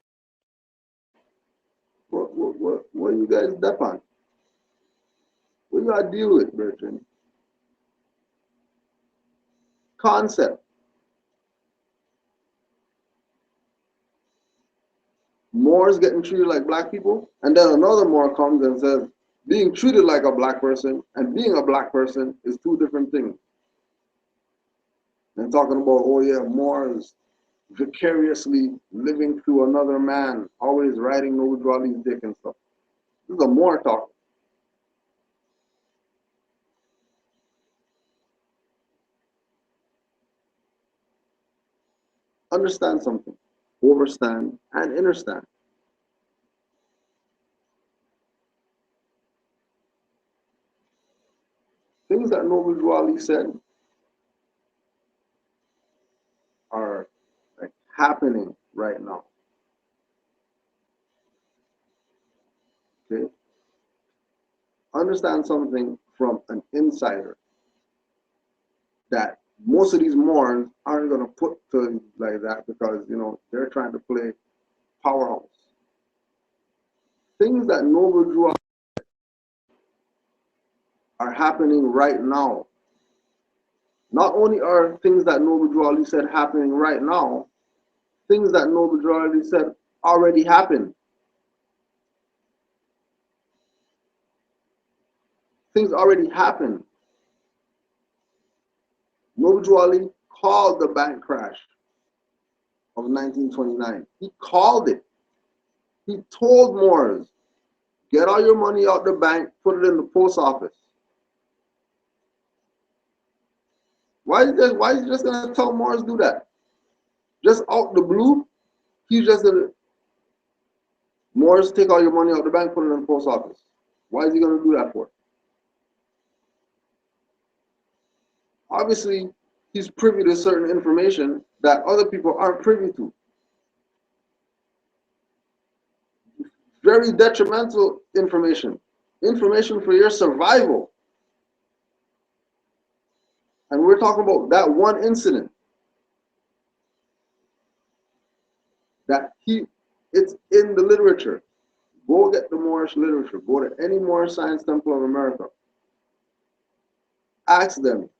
What you guys step on? What you gotta deal with, Bertrand? Concept. Moors getting treated like black people, and then another Moor comes and says being treated like a black person and being a black person is two different things. And talking about, oh yeah, Moors vicariously living through another man, always riding Noble Drawley's dick and stuff. This is a Moor talk. Understand something, overstand and understand. Things that Noble Drawley said are like happening right now. Okay? Understand something from an insider that most of these Moors aren't going to put to like that because, they're trying to play powerhouse. Things that Noble Drawley are happening right now. Not only are things that Noble Drawley said happening right now, things that Noble Drawley said already happened. Things already happened. Noble Drawley called the bank crash of 1929. He called it. He told Moors, get all your money out the bank, put it in the post office. Why is he just gonna tell Moors do that? Just out the blue, he's just gonna Moors take all your money out the bank, put it in the post office. Why is he gonna do that for? Obviously, he's privy to certain information that other people aren't privy to. Very detrimental information. Information for your survival. And we're talking about that one incident. It's in the literature. Go get the Moorish literature. Go to any Moorish Science Temple of America. Ask them,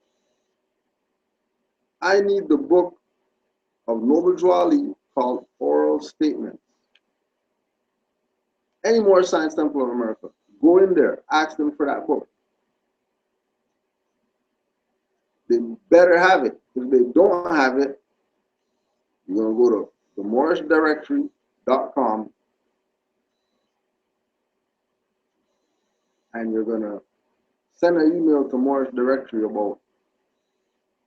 I need the book of Noble Drawley called Oral Statements. Any Moorish Science Temple of America. Go in there. Ask them for that book. They better have it. If they don't have it, you're going to go to themoorishddirectory.com and you're going to send an email to Moorish Directory about,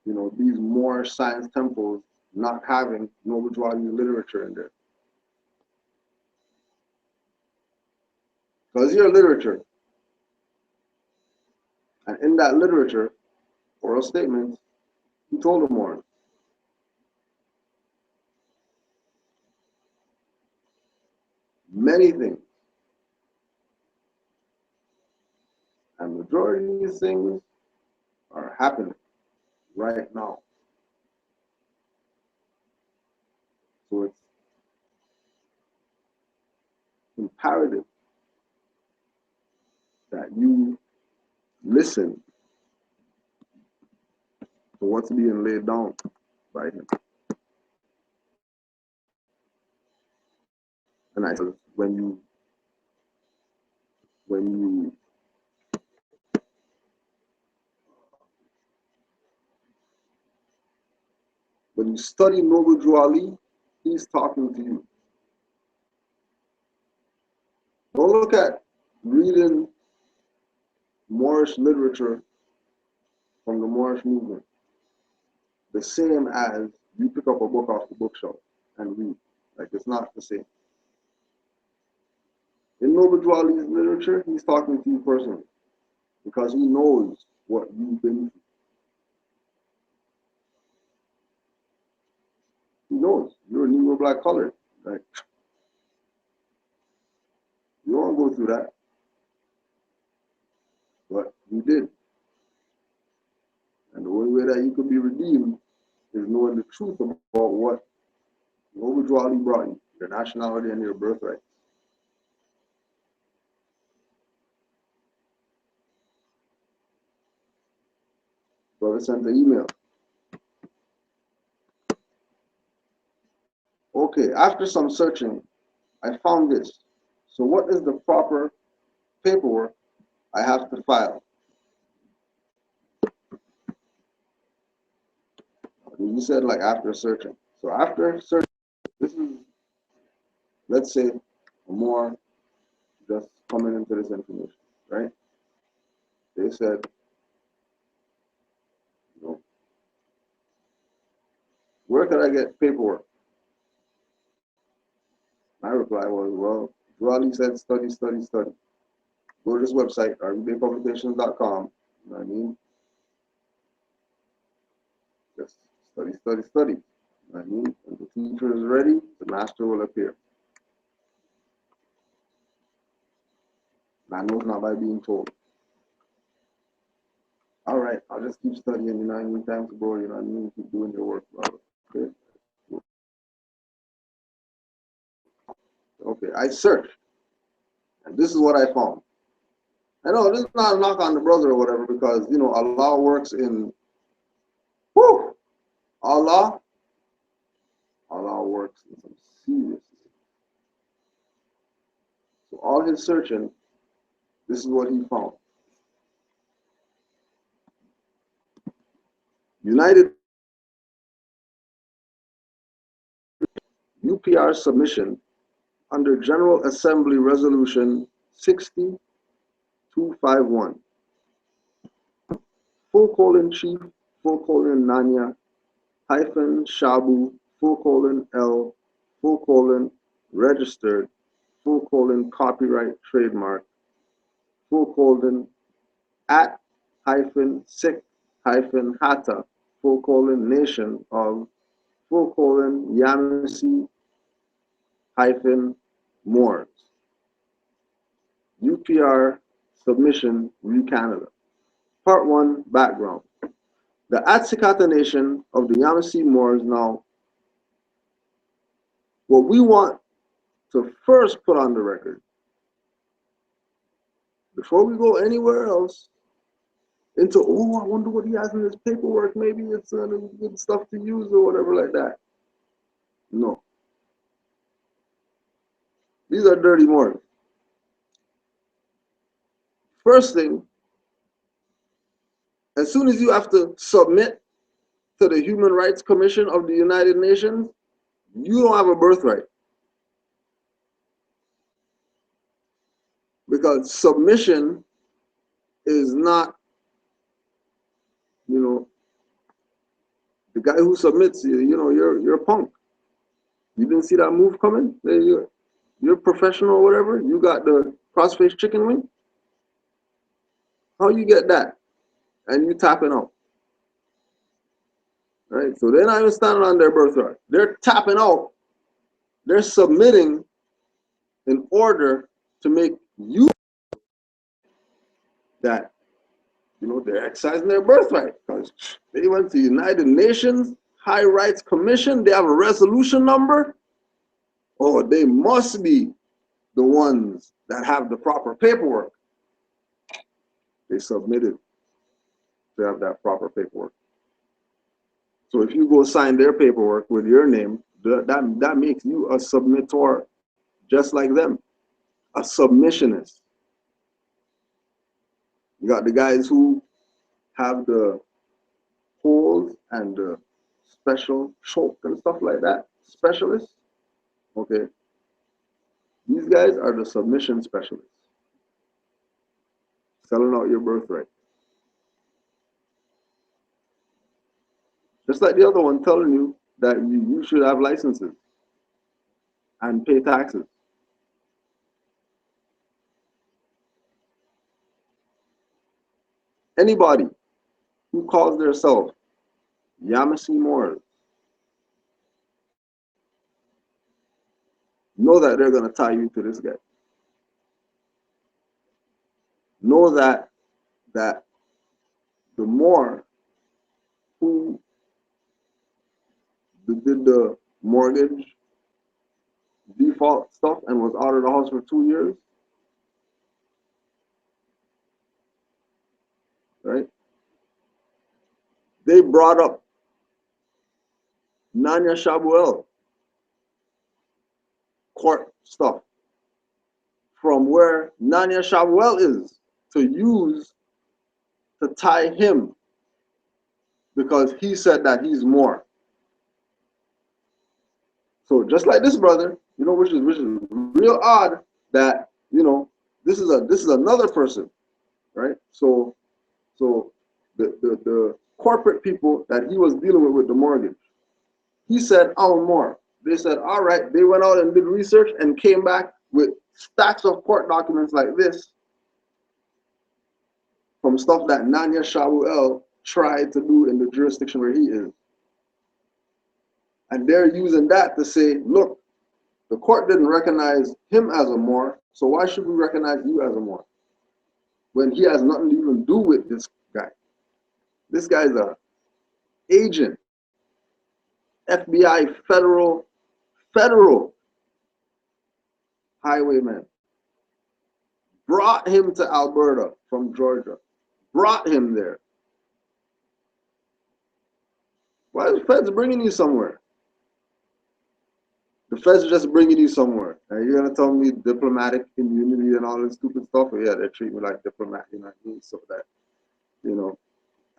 these Moorish science temples not having Noble Drawley literature in there. Because your literature, and in that literature, oral statements, he told them more. Many things. majority of these things are happening right now. So it's imperative that you listen to what's being laid down by him. And I said, when you study Noble Drew Ali, he's talking to you. Don't look at reading Moorish literature from the Moorish movement the same as you pick up a book off the bookshelf and read. Like, it's not the same. In Noble Drew Ali's literature, he's talking to you personally because he knows what you've been through. He knows you're a Negro black colored. Like, you don't go through that. But you did. And the only way that you could be redeemed is knowing the truth about what Noble Drew Ali brought you, your nationality and your birthright. Brother sent an email. Okay, after some searching, I found this. So what is the proper paperwork I have to file? You said like after searching. So after searching, this is, let's say, more just coming into this information, right? They said, you know, where could I get paperwork? My reply was, well, Drew Ali said study, study, study. Go to this website, rvbaypublications.com. You know what I mean? Just study, study, study. You know what I mean? When the teacher is ready, the master will appear. Man knows not by being told. All right, I'll just keep studying, you know what I mean? Time to go, you know what I mean? Keep doing your work, brother. Okay? Okay, I searched, and this is what I found. I know this is not a knock on the brother or whatever, because, you know, Allah works in, whoo, Allah works in some serious. So all his searching, this is what he found. United UPR submission under General Assembly Resolution 60251. Chief, Nanya, hyphen Shabu, L, registered, copyright trademark, at hyphen sick hyphen hata, nation of, Yamasi hyphen Moors. UPR submission, Canada. Part 1, background. The Atsikata nation of the Yamasi Moors. Now, what we want to first put on the record, before we go anywhere else, into, oh, I wonder what he has in his paperwork, maybe it's good stuff to use or whatever like that. No. These are dirty Moors. First thing, as soon as you have to submit to the Human Rights Commission of the United Nations, you don't have a birthright. Because submission is not, you know, the guy who submits, you know, you're a punk. You didn't see that move coming? You're professional or whatever. You got the cross-faced chicken wing. How you get that? And you tapping out. Right? So they're not even standing on their birthright. They're tapping out. They're submitting in order to make you that You know, they're exercising their birthright because they went to the United Nations High Rights Commission. They have a resolution number. Oh, they must be the ones that have the proper paperwork. They submitted to have that proper paperwork. So if you go sign their paperwork with your name, that makes you a submittor, just like them, a submissionist. You got the guys who have the holes and the special choke and stuff like that, specialists. Okay, these guys are the submission specialists, selling out your birthright. Just like the other one telling you that you should have licenses and pay taxes. Anybody who calls themselves Yamasee Moors, know that they're going to tie you to this guy. Know that the Moor who did the mortgage default stuff and was out of the house for 2 years, right? They brought up Nanya Shabuel court stuff from where Nanya Shabuel is to use to tie him because he said that he's more. So just like this brother, you know, which is real odd that, you know, this is another person, right? So the corporate people that he was dealing with the mortgage, he said, "Oh, more." They said, "All right." They went out and did research and came back with stacks of court documents like this from stuff that Nanya Shabuel tried to do in the jurisdiction where he is. And they're using that to say, look, the court didn't recognize him as a Moor, so why should we recognize you as a Moor? When he has nothing to even do with this guy. This guy's a agent, FBI federal highwayman. Brought him to Alberta from Georgia. Brought him there. Why is the feds bringing you somewhere? The feds are just bringing you somewhere. And you're going to tell me diplomatic immunity and all this stupid stuff? Well, yeah, they treat me like diplomat, you know what I mean? So that, you know,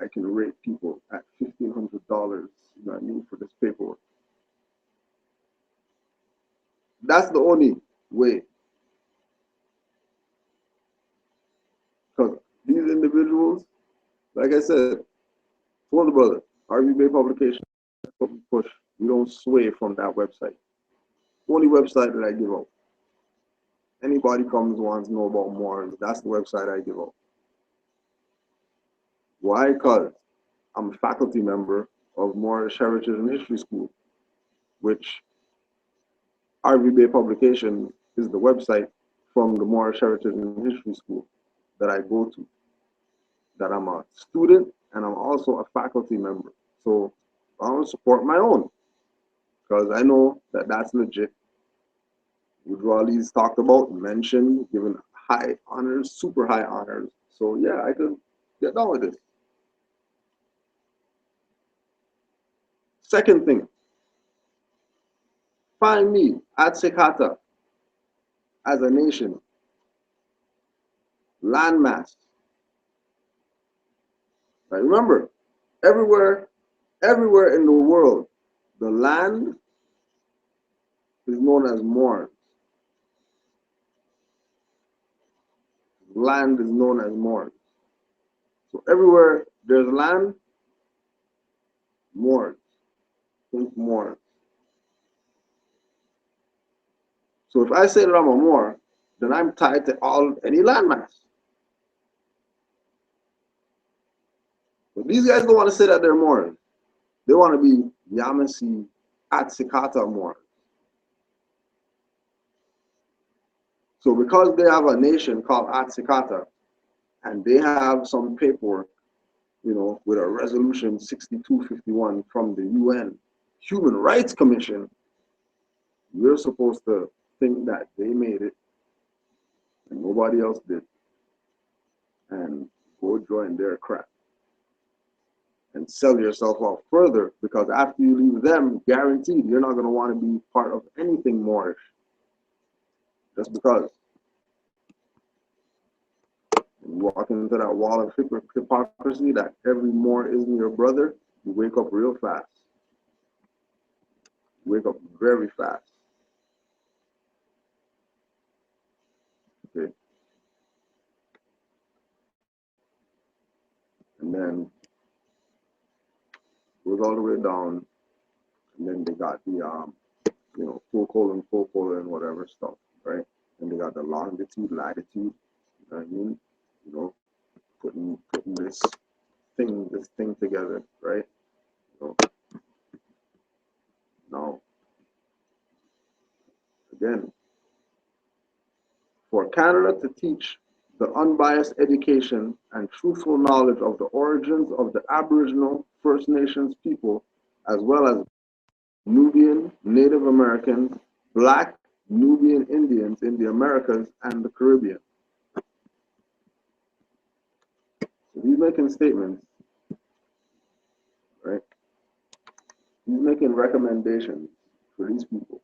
I can rate people at $1,500, you know what I mean, for this paperwork. That's the only way. Because these individuals, like I said, told the brother, RV Bay Publication, push. We don't sway from that website. Only website that I give out. Anybody comes wants to know about Moors, that's the website I give out. Why? Because I'm a faculty member of Moorish Heritage and History School, which RV Bay Publication is the website from the Moorish Heritage and History School that I go to, that I'm a student and I'm also a faculty member. So I want to support my own because I know that that's legit. Woodrawley's talked about, mentioned, given high honors, super high honors. So yeah, I could get down with this. Second thing, find me at Sekata as a nation, landmass. Right? Remember, everywhere in the world, the land is known as Moors. Land is known as Moors. So everywhere there's land, Moors. Think Moors. So if I say that I'm a Moor, then I'm tied to any landmass. But these guys don't want to say that they're Moors. They want to be Yamasee Atsikata Moors. So because they have a nation called Atsikata, and they have some paperwork with a resolution 6251 from the UN Human Rights Commission, you're supposed to think that they made it and nobody else did, and go join their crap and sell yourself out further, because after you leave them, guaranteed you're not going to want to be part of anything Moorish, just because you walk into that wall of hypocrisy that every Moor isn't your brother. You wake up real fast. You wake up very fast. Okay. And then goes all the way down, and then they got the full colon, whatever stuff, right? And they got the longitude, latitude, you know what I mean? Putting this thing together, right? Now, again, for Canada to teach the unbiased education and truthful knowledge of the origins of the Aboriginal First Nations people, as well as Nubian, Native American, Black, Nubian Indians in the Americas and the Caribbean. So he's making statements, right? He's making recommendations for these people.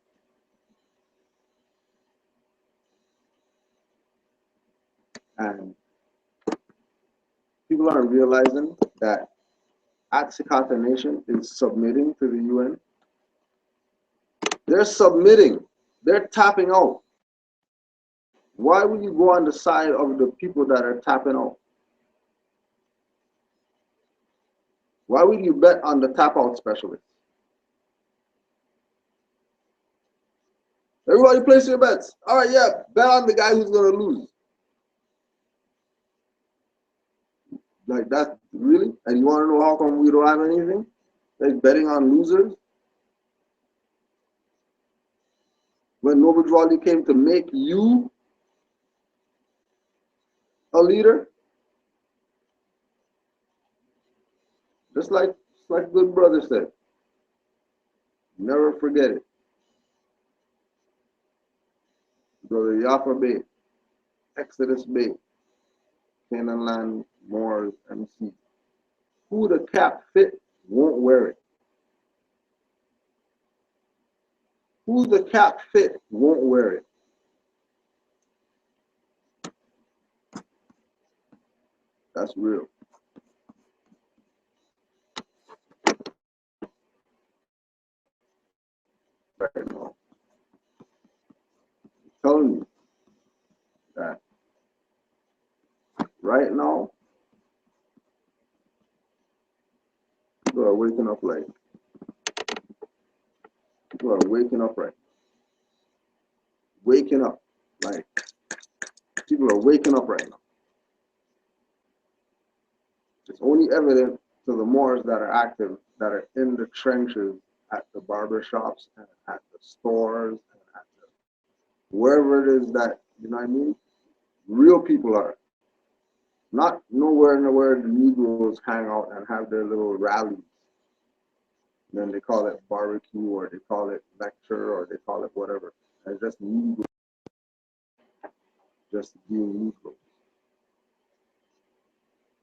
And people aren't realizing that Atsikata Nation is submitting to the UN. They're submitting. They're tapping out. Why would you go on the side of the people that are tapping out? Why would you bet on the tap out specialist? Everybody place your bets. All right, yeah, bet on the guy who's going to lose. Like that, really? And you want to know how come we don't have anything? Like betting on losers? When Noble Drawley came to make you a leader? Just like good brother said, never forget it. Brother Yaffa Bey, Exodus Bay, Canaanland, Moors, MC. Who the cap fit won't wear it. Who the cap fit won't wear it. That's real. Right now. I'm telling you that right now, people are waking up right now. Waking up. Like, people are waking up right now. It's only evident to the Moors that are active, that are in the trenches, at the barber shops and at the stores and at wherever it is that, you know what I mean? Real people are. Not nowhere where the Negroes hang out and have their little rallies. And then they call it barbecue, or they call it lecture, or they call it whatever. And it's just Negroes. Just being Negroes.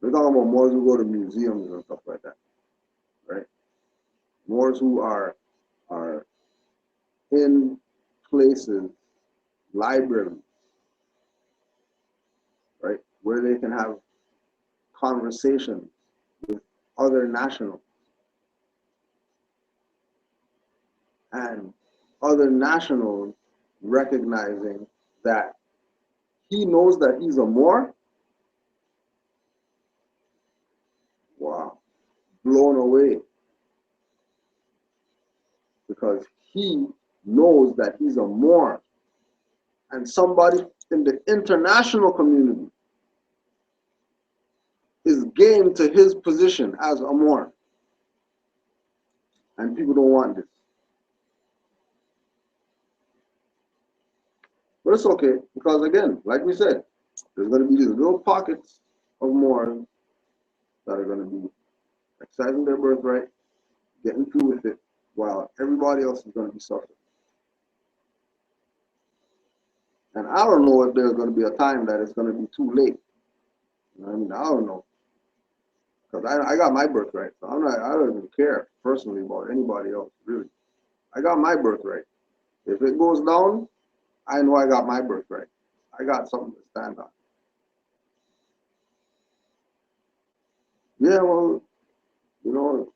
We're talking about Moors who go to museums and stuff like that. Right? Moors who are in places, libraries, right, where they can have conversations with other nationals, and other nationals recognizing that he knows that he's a Moor. Wow, blown away, because he knows that he's a Moor, and somebody in the international community is game to his position as a Moor. And people don't want this. But it's okay, because again, like we said, there's going to be these little pockets of Moors that are going to be exercising their birthright, getting through with it, while everybody else is going to be suffering. And I don't know if there's going to be a time that it's going to be too late. You know what I mean? I don't know. Because I got my birthright, so I don't even care personally about anybody else, really. I got my birthright. If it goes down, I know I got my birthright. I got something to stand on. Yeah, well, you know,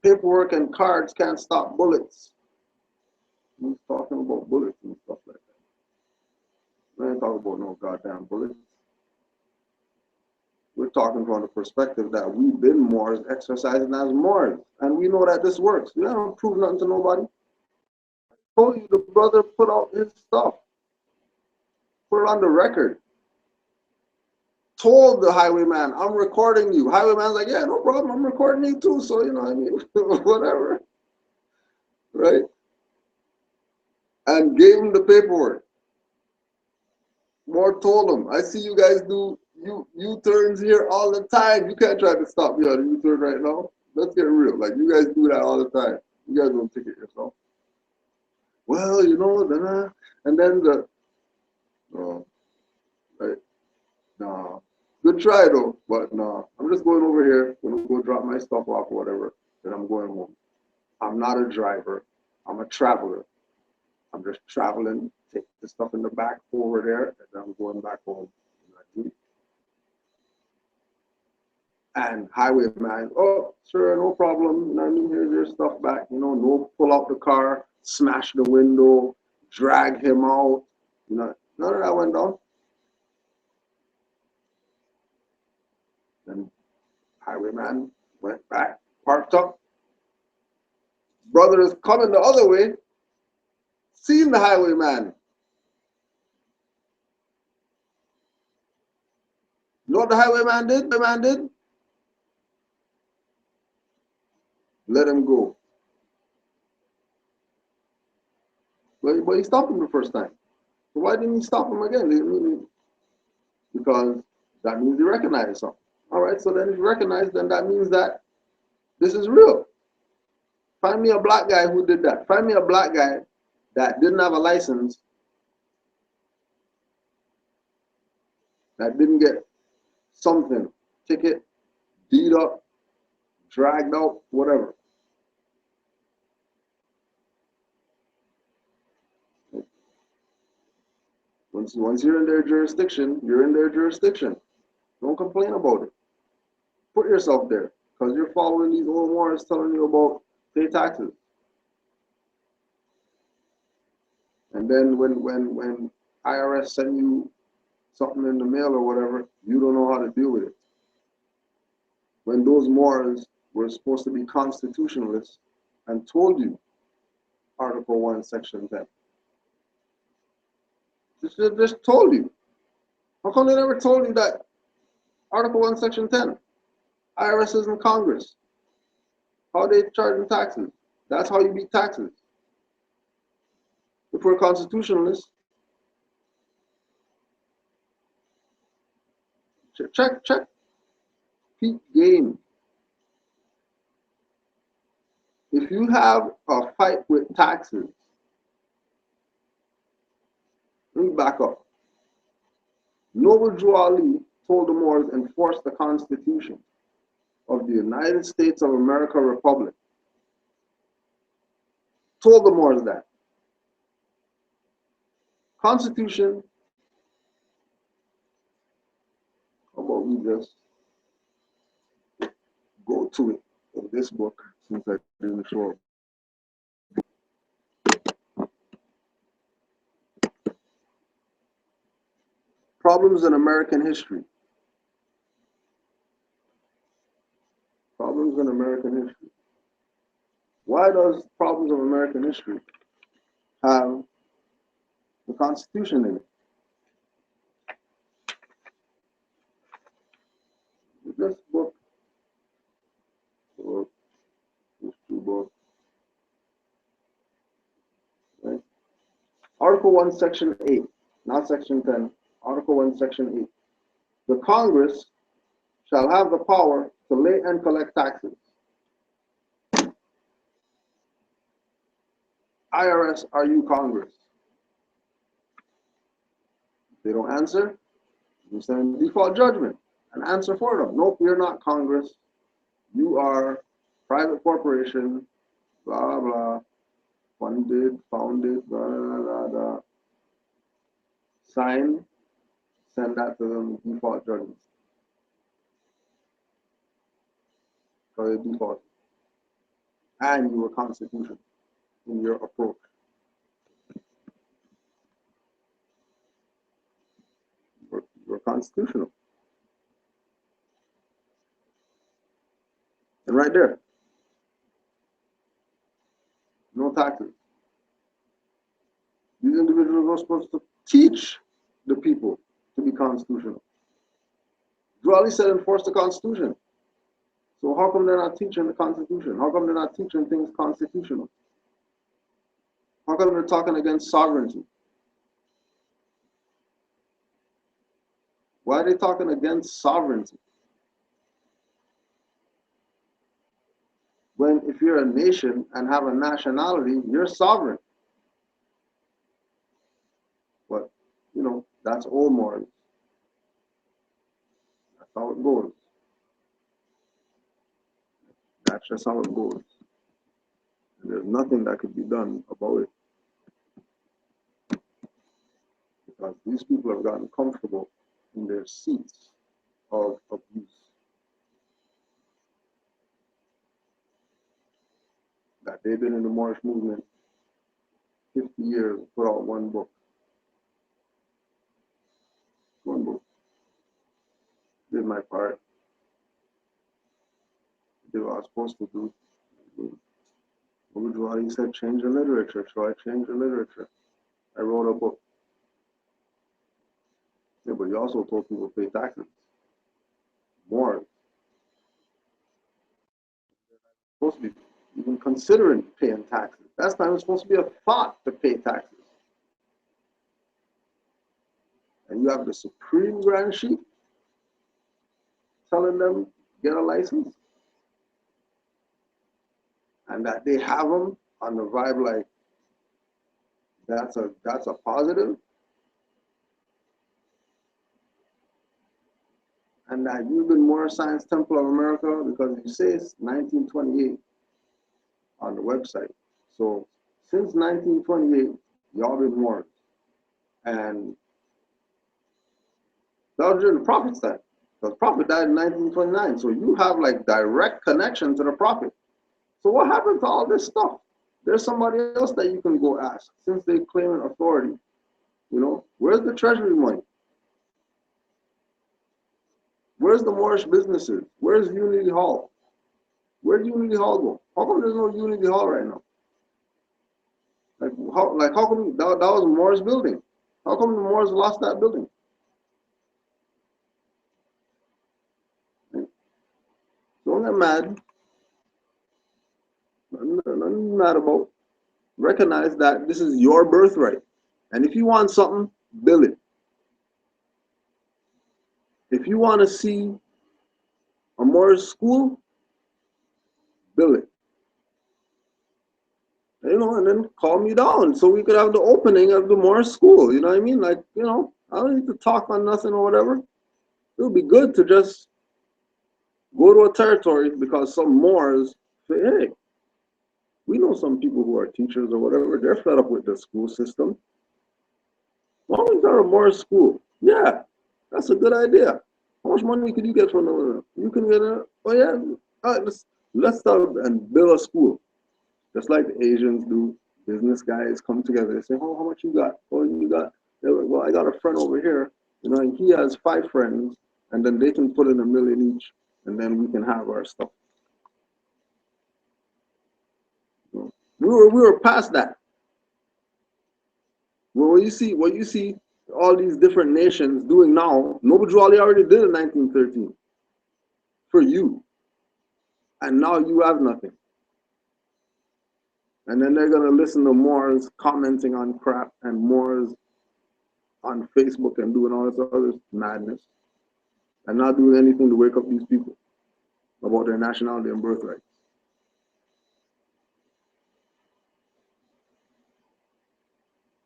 paperwork and cards can't stop bullets. He's talking about bullets and stuff like that. We ain't talking about no goddamn bullets. We're talking from the perspective that we've been Moors exercising as Moors. And we know that this works. We haven't proved nothing to nobody. I told you the brother put out his stuff. Put it on the record. Told the highwayman, I'm recording you. Highwayman's like, yeah, no problem. I'm recording you too. So, you know what I mean? Whatever. Right? And gave him the paperwork. Moore told him, I see you guys do U-turns here all the time. You can't try to stop me on a U-turn right now. Let's get real. Like, you guys do that all the time. You guys don't ticket yourself. Well, you know, then, and then the, no, right? No. Good try though, but no. I'm just going over here. Gonna go drop my stuff off or whatever. Then I'm going home. I'm not a driver. I'm a traveler. I'm just traveling. Take the stuff in the back over there, and then I'm going back home. And highwayman, oh, sure, no problem. I mean, here's your stuff back. You know, no, pull out the car, smash the window, drag him out. You know, none of that went down. Then highwayman went back, parked up. Brother is coming the other way, seen the highwayman. You know what the highwayman did? The man did? Let him go. But he stopped him the first time. So why didn't he stop him again? Because that means he recognized something. All right, so then if you recognize, then that means that this is real. Find me a black guy who did that. Find me a black guy that didn't have a license, that didn't get something, ticket, beat up, dragged out, whatever. Once you're in their jurisdiction, you're in their jurisdiction. Don't complain about it. Put yourself there, because you're following these old wars telling you about pay taxes. And then when IRS send you something in the mail or whatever, you don't know how to deal with it. When those Moors were supposed to be constitutionalists and told you Article 1, Section 10. Just told you. How come they never told you that Article 1, Section 10? IRS is in Congress. How are they charging taxes? That's how you beat taxes. If we're constitutionalists, check, peak game. If you have a fight with taxes, let me back up. Noble Drew Ali told the Moors enforce the Constitution of the United States of America Republic. Told the Moors that. Constitution, how about we just go to it in this book since I didn't show up. Problems in American history. Problems in American history. Why does Problems of American History have the Constitution in it? This book, these two books, right? Article 1, Section 8, not Section 10, Article 1, Section 8. The Congress shall have the power to lay and collect taxes. IRS, are you Congress? If they don't answer, you send default judgment and answer for them. Nope, you're not Congress. You are private corporation, blah, blah, funded, founded, blah, blah, blah, blah. Sign, send that to them, default judgment. For the default. And you were constitutional in your approach. You're constitutional. And right there, no taxes. These individuals are supposed to teach the people to be constitutional. Drawley said enforce the Constitution. So how come they're not teaching the Constitution? How come they're not teaching things constitutional? How come they're talking against sovereignty? Why are they talking against sovereignty? When if you're a nation and have a nationality, you're sovereign. But, you know, that's old morals. That's how it goes. That's just how it goes. And there's nothing that could be done about it. Because these people have gotten comfortable in their seats of abuse. That they've been in the Moorish movement 50 years, put out one book. One book. Did my part. Did what I was supposed to do. He said, change the literature. So I changed the literature. I wrote a book. Yeah, but you also told people to pay taxes. More. Supposed to be even considering paying taxes. That's not even supposed to be a thought to pay taxes. And you have the Supreme Grand Chief telling them get a license, and that they have them on the vibe like that's a positive, and that you've been Moorish Science Temple of America because you say it's 1928 on the website. So since 1928, y'all been Moorish, and that was during the Prophet's time. The Prophet died in 1929, so you have like direct connection to the Prophet. So what happened to all this stuff? There's somebody else that you can go ask, since they claim an authority. You know, where's the treasury money? Where's the Moorish businesses? Where's Unity Hall? Where'd Unity Hall go? How come there's no Unity Hall right now? How come that was a Moorish building? How come the Moors lost that building? Don't get mad. Nothing mad about. Recognize that this is your birthright. And if you want something, build it. If you want to see a Moorish school, build it. You know, and then call me down so we could have the opening of the Moorish school. You know what I mean? Like, you know, I don't need to talk on nothing or whatever. It would be good to just go to a territory because some Moors say, hey, we know some people who are teachers or whatever, they're fed up with the school system. Why don't we start a Moorish school? Yeah, that's a good idea. How much money can you get from the, you can get a, oh yeah, let's start and build a school. Just like the Asians do, business guys come together, they say, oh, how much you got? Oh, you got, they're like, well, I got a friend over here, you know, and he has 5 friends, and then they can put in $1 million each, and then we can have our stuff. We were past that. Well, what you see all these different nations doing now, Noble Jawali already did in 1913 for you. And now you have nothing. And then they're gonna listen to Moors commenting on crap and Moors on Facebook and doing all this other madness. and not doing anything to wake up these people about their nationality and birthright.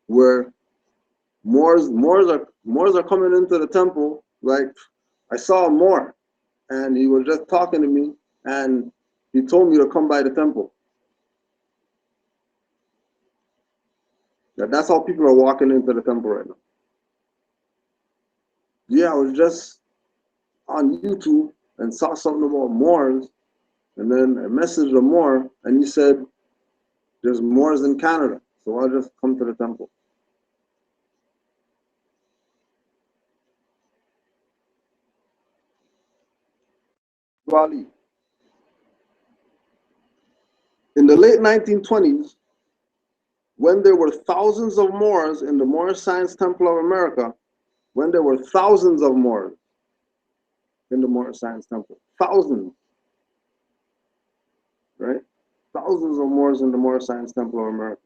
Where Moors are coming into the temple. Like, I saw a Moor, and he was just talking to me, and he told me to come by the temple. That's how people are walking into the temple right now. Yeah, I was just on YouTube and saw something about Moors, and then I messaged a Moor, and he said, there's Moors in Canada, so I'll just come to the temple. In the late 1920s, when there were thousands of Moors in the Moorish Science Temple of America, when there were thousands of Moors in the Moorish Science Temple, thousands, right? Thousands of Moors in the Moorish Science Temple of America.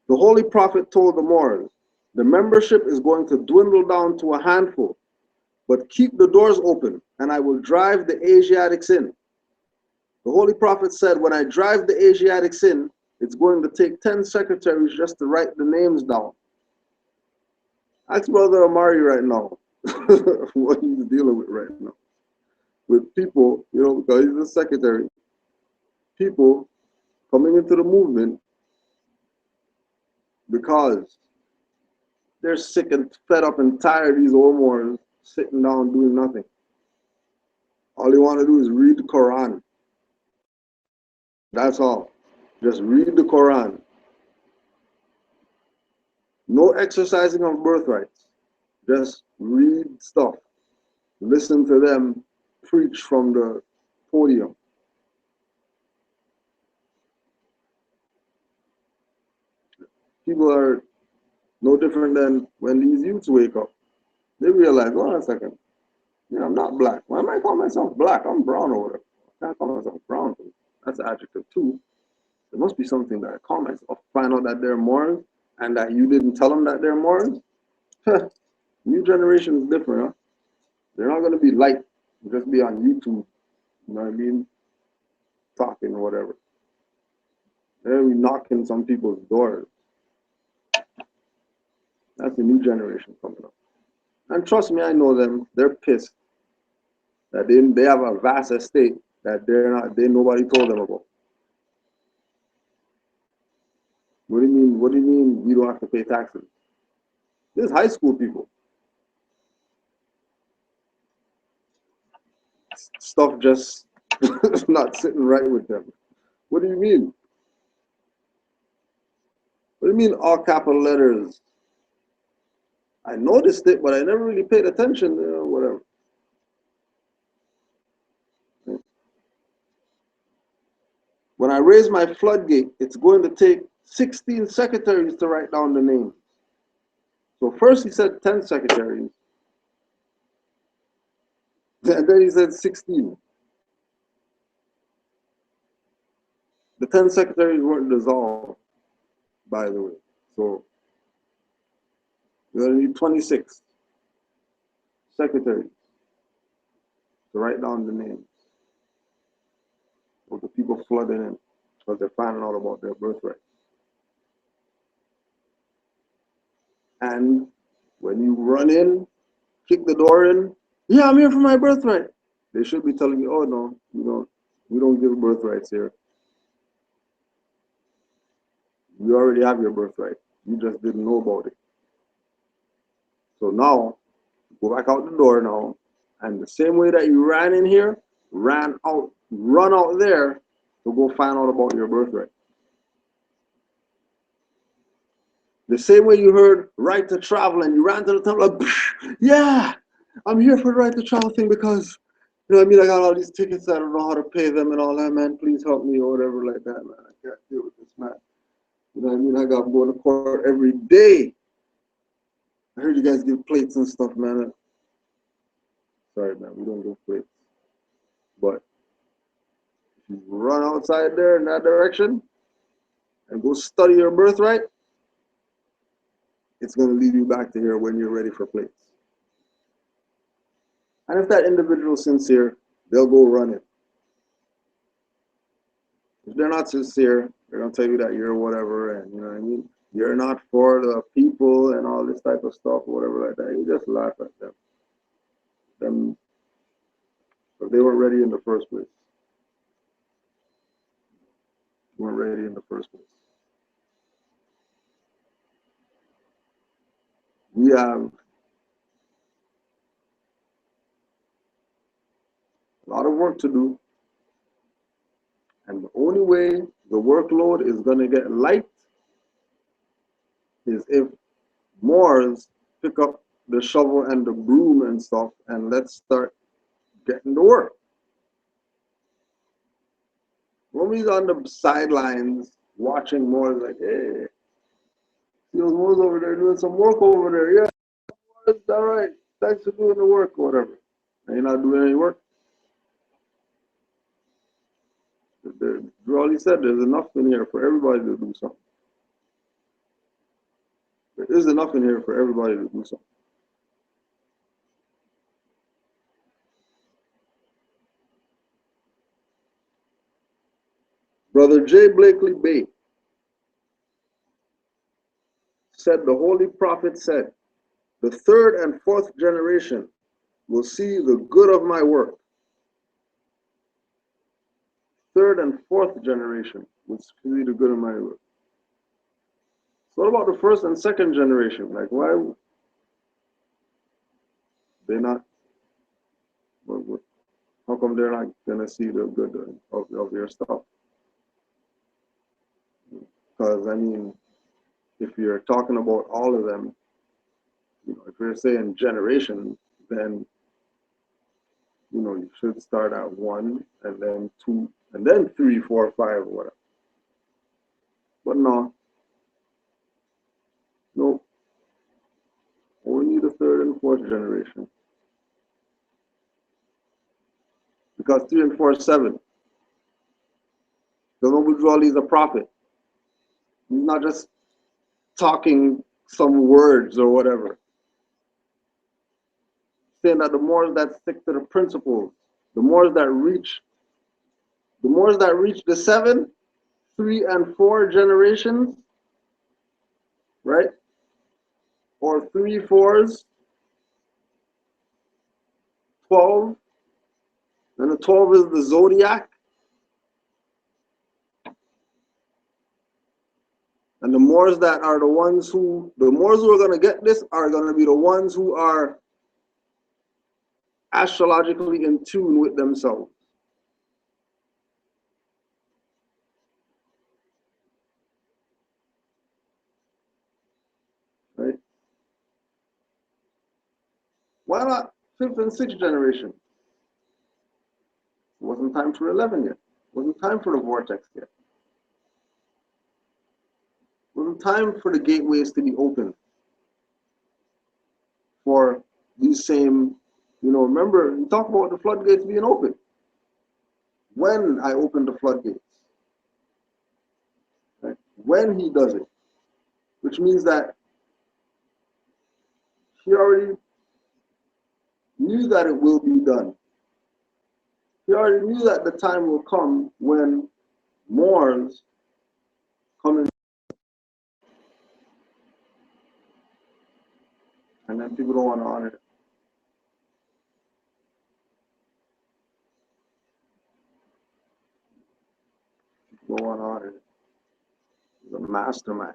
The Holy Prophet told the Moors, the membership is going to dwindle down to a handful, but keep the doors open and I will drive the Asiatics in. The Holy Prophet said, when I drive the Asiatics in, it's going to take 10 secretaries just to write the names down. Ask Brother Amari right now what he's dealing with right now. With people, you know, because he's a secretary, people coming into the movement because they're sick and fed up and tired of these old Moors sitting down doing nothing. All they want to do is read the Quran. That's all. Just read the Quran. No exercising of birthrights. Just read stuff. Listen to them preach from the podium. People are no different than when these youths wake up. They realize, hold on a second, you know, I'm not black. Why am I calling myself black? I'm brown or whatever. I can't call myself brown. That's an adjective too. There must be something that I call myself. Find out that they're Moors and that you didn't tell them that they're Moors. New generation is different, huh? They're not going to be like, just be on YouTube, you know what I mean? Talking or whatever. They're going to be knocking some people's doors. That's the new generation coming up. And trust me, I know them. They're pissed that they have a vast estate that nobody told them about. What do you mean? What do you mean we don't have to pay taxes? There's high school people. Stuff just not sitting right with them. What do you mean? What do you mean all capital letters? I noticed it, but I never really paid attention, whatever. When I raise my floodgate, it's going to take 16 secretaries to write down the names. So first he said 10 secretaries, and then he said 16. The 10 secretaries weren't dissolved, by the way. So you're going to need 26 secretaries to write down the names of the people flooding in because they're finding out about their birthright. And when you run in, kick the door in, yeah, I'm here for my birthright. They should be telling you, oh no, we don't give birthrights here. You already have your birthright. You just didn't know about it. So now, go back out the door now, and the same way that you ran in here, run out there to go find out about your birthright. The same way you heard right to travel and you ran to the temple, like, yeah, I'm here for the right to travel thing because, you know what I mean, I got all these tickets, I don't know how to pay them and all that, man, please help me or whatever like that, man, I can't deal with this, man. You know what I mean, I got to go to court every day. I heard you guys give plates and stuff, man. Sorry, man, we don't give plates. But if you run outside there in that direction and go study your birthright, it's going to lead you back to here when you're ready for plates. And if that individual is sincere, they'll go run it. If they're not sincere, they're gonna tell you that you're whatever, and you know what I mean. You're not for the people and all this type of stuff, or whatever like that. You just laugh at them. But they weren't ready in the first place. Weren't ready in the first place. We have a lot of work to do, and the only way the workload is gonna get light is if Moors pick up the shovel and the broom and stuff, and let's start getting to work. Nobody's on the sidelines watching Moors like, hey, see those Moors over there doing some work over there. Yeah, it's all right. Thanks for doing the work or whatever. And you're not doing any work. Drawley said there's enough in here for everybody to do something. There is enough in here for everybody to do something. Brother J. Blakely Bay said the Holy Prophet said, the third and fourth generation will see the good of my work. Third and fourth generation will see the good of my work. So what about the first and second generation? Like, why they not? How come they're not gonna see the good of your stuff? Because I mean, if you're talking about all of them, you know, if you're saying generation, then you know you should start at 1, and then 2, and then 3, 4, 5, or whatever. But no, only the third and fourth generation. Because 3 and 4 is 7. The Noble Drawley is a prophet. He's not just talking some words or whatever. Saying that the Moors that stick to the principles, the Moors that reach the 7, 3, and 4 generations, right? Or 3 4s, 12, and the 12 is the zodiac. And the Moors that are the Moors who are going to get this are going to be the ones who are astrologically in tune with themselves. Right? Why not 5th and 6th generation? It wasn't time for 11 yet. It wasn't time for the vortex yet. It wasn't time for the gateways to be open for these same, you know, remember, we talk about the floodgates being open. When I open the floodgates, right? When he does it, which means that he already knew that it will be done. He already knew that the time will come when Moors come in, and then people don't want to honor it. People don't want to honor it. He's a mastermind.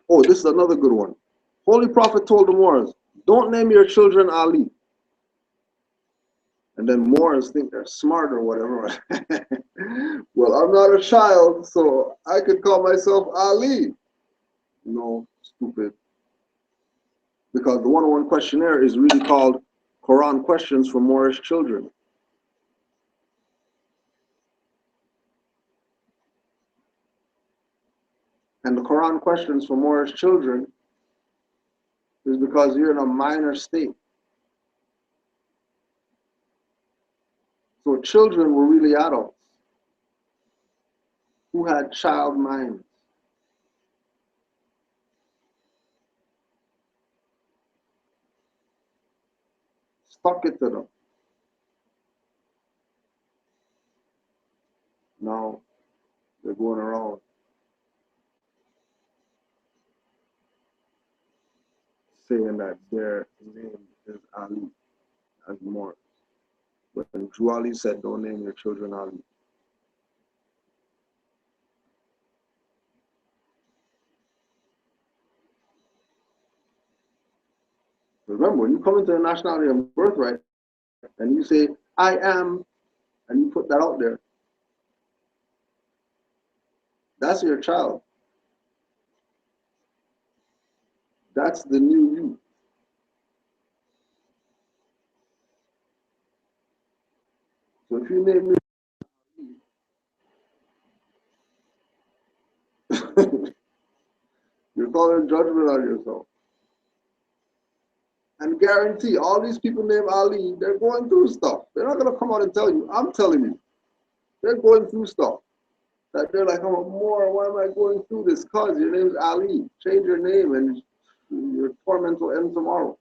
Oh, this is another good one. Holy Prophet told the Moors, don't name your children Ali. And then Moors think they're smart or whatever. Well, I'm not a child, so I could call myself Ali. No, stupid. Because the 101 questionnaire is really called Quran Questions for Moorish Children. And the Quran Questions for Moorish Children is because you're in a minor state. So children were really adults who had child minds. Stuck it to them. they're going around saying that their name is Ali as more. But True Ali said, don't name your children Ali. Remember, when you come into the nationality and birthright and you say, I am, and you put that out there, that's your child. That's the new you. So if you name me, you're calling judgment on yourself. And guarantee all these people named Ali, they're going through stuff. They're not going to come out and tell you. I'm telling you, they're going through stuff. That they're like, oh, more, why am I going through this? Because your name's Ali. Change your name and your torment will end tomorrow.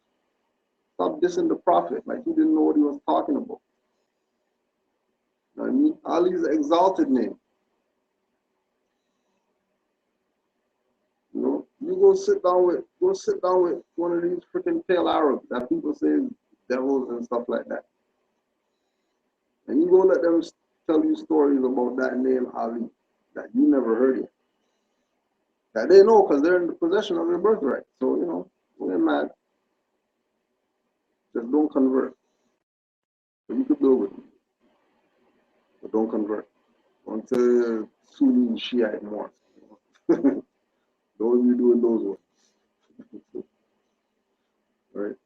Stop dissing the prophet like he didn't know what he was talking about. You know what I mean? Ali's an exalted name. You know, you go sit down with one of these freaking pale Arabs that people say is devils and stuff like that. And you go let them tell you stories about that name Ali that you never heard yet. That they know because they're in the possession of their birthright. So, you know, don't get mad. Just don't convert. So you could build with me. But don't convert. Until Sunni Shiite more. Those you doing those ones. Right?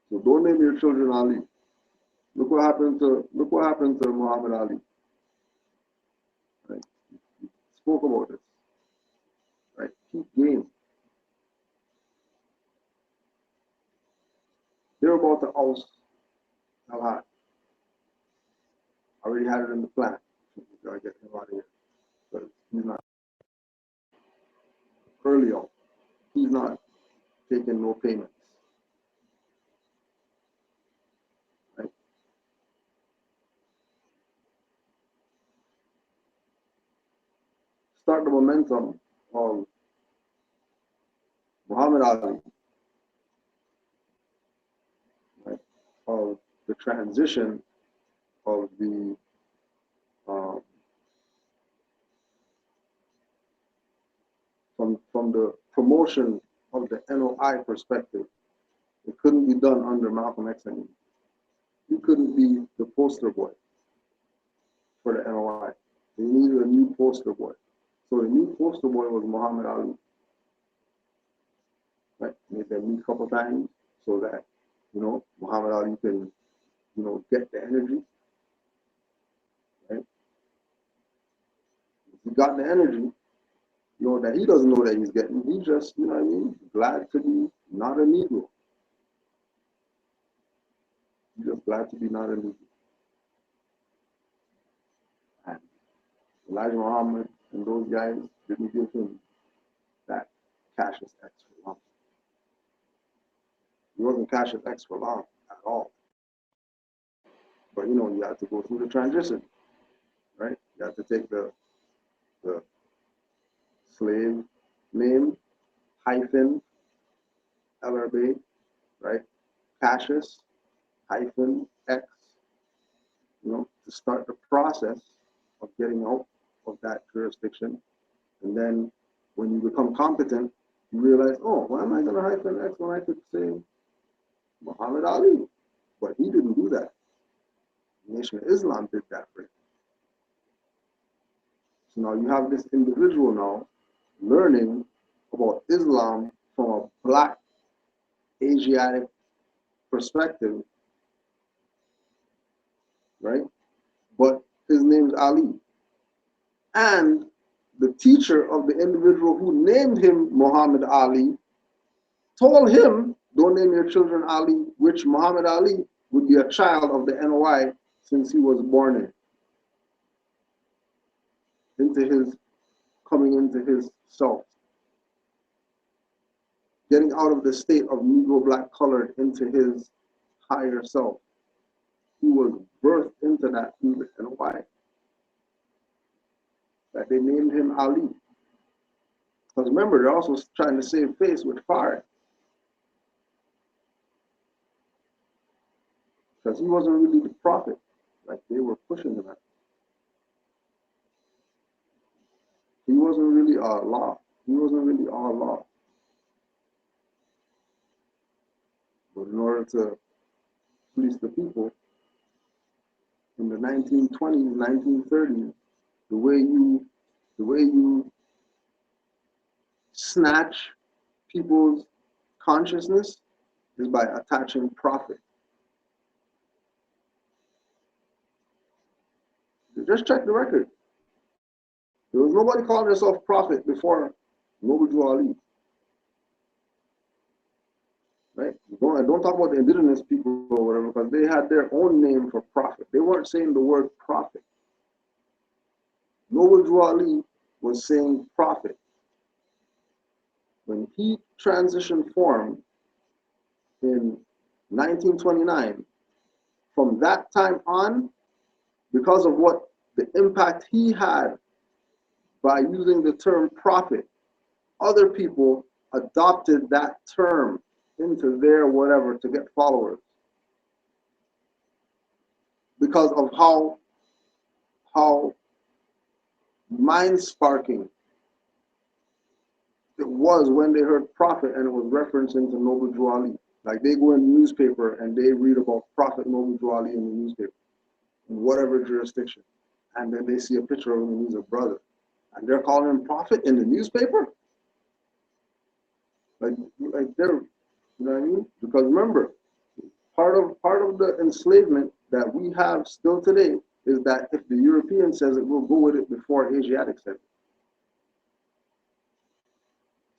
So don't name your children Ali. Look what happened to Muhammad Ali. Right? He spoke about this. Right? Keep game. They're about to oust Al-Had. Already had it in the plan. Gotta get him out of here. Because he's not early on. He's not taking no payments. Right? Start the momentum of Muhammad Ali, right? Of the transition of the from the promotion of the NOI perspective. It couldn't be done under Malcolm X anymore. You couldn't be the poster boy for the NOI. They needed a new poster boy. So the new poster boy was Muhammad Ali. Right? Made them meet a couple times so that, you know, Muhammad Ali can, you know, get the energy. Right? If he got the energy, you know, that he doesn't know that he's getting, he's just, you know what I mean, glad to be not a Negro. He's just glad to be not a Negro. And Elijah Muhammad and those guys didn't give him that Cassius X for long. He wasn't Cassius X for long at all. But you know, you have to go through the transition, right? You have to take the slave name hyphen LRB, right? Cassius hyphen X, you know, to start the process of getting out of that jurisdiction. And then when you become competent, you realize, oh, why am I going to hyphen X when I could say Muhammad Ali? But he didn't do that. The Nation of Islam did that for him. So now you have this individual now learning about Islam from a black Asiatic perspective, right? But his name's Ali. And the teacher of the individual who named him Muhammad Ali told him, don't name your children Ali, which Muhammad Ali would be a child of the NOI since he was born coming into his self. Getting out of the state of Negro black colored into his higher self. He was birthed into that through the NOI. that they named him Ali. Because remember, they're also trying to save face with fire. Because he wasn't really the prophet like they were pushing him at. He wasn't really Allah. He wasn't really Allah. But in order to please the people, in the 1920s, 1930s, the way you snatch people's consciousness is by attaching prophet. Just check the record. There was nobody calling themselves prophet before Noble Ali. Right? Don't talk about the indigenous people or whatever, because they had their own name for prophet. They weren't saying the word prophet. Noble Ali was saying prophet. When he transitioned form in 1929, from that time on, because of what the impact he had by using the term prophet, other people adopted that term into their whatever to get followers. Because of how mind-sparking it was when they heard prophet and it was referencing to Noble Ali. Like they go in the newspaper and they read about Prophet Noble Ali in the newspaper, in whatever jurisdiction. And then they see a picture of him and he's a brother. And they're calling him prophet in the newspaper? Like they're, you know what I mean? Because remember, part of the enslavement that we have still today is that if the European says it, we'll go with it before Asiatic says it.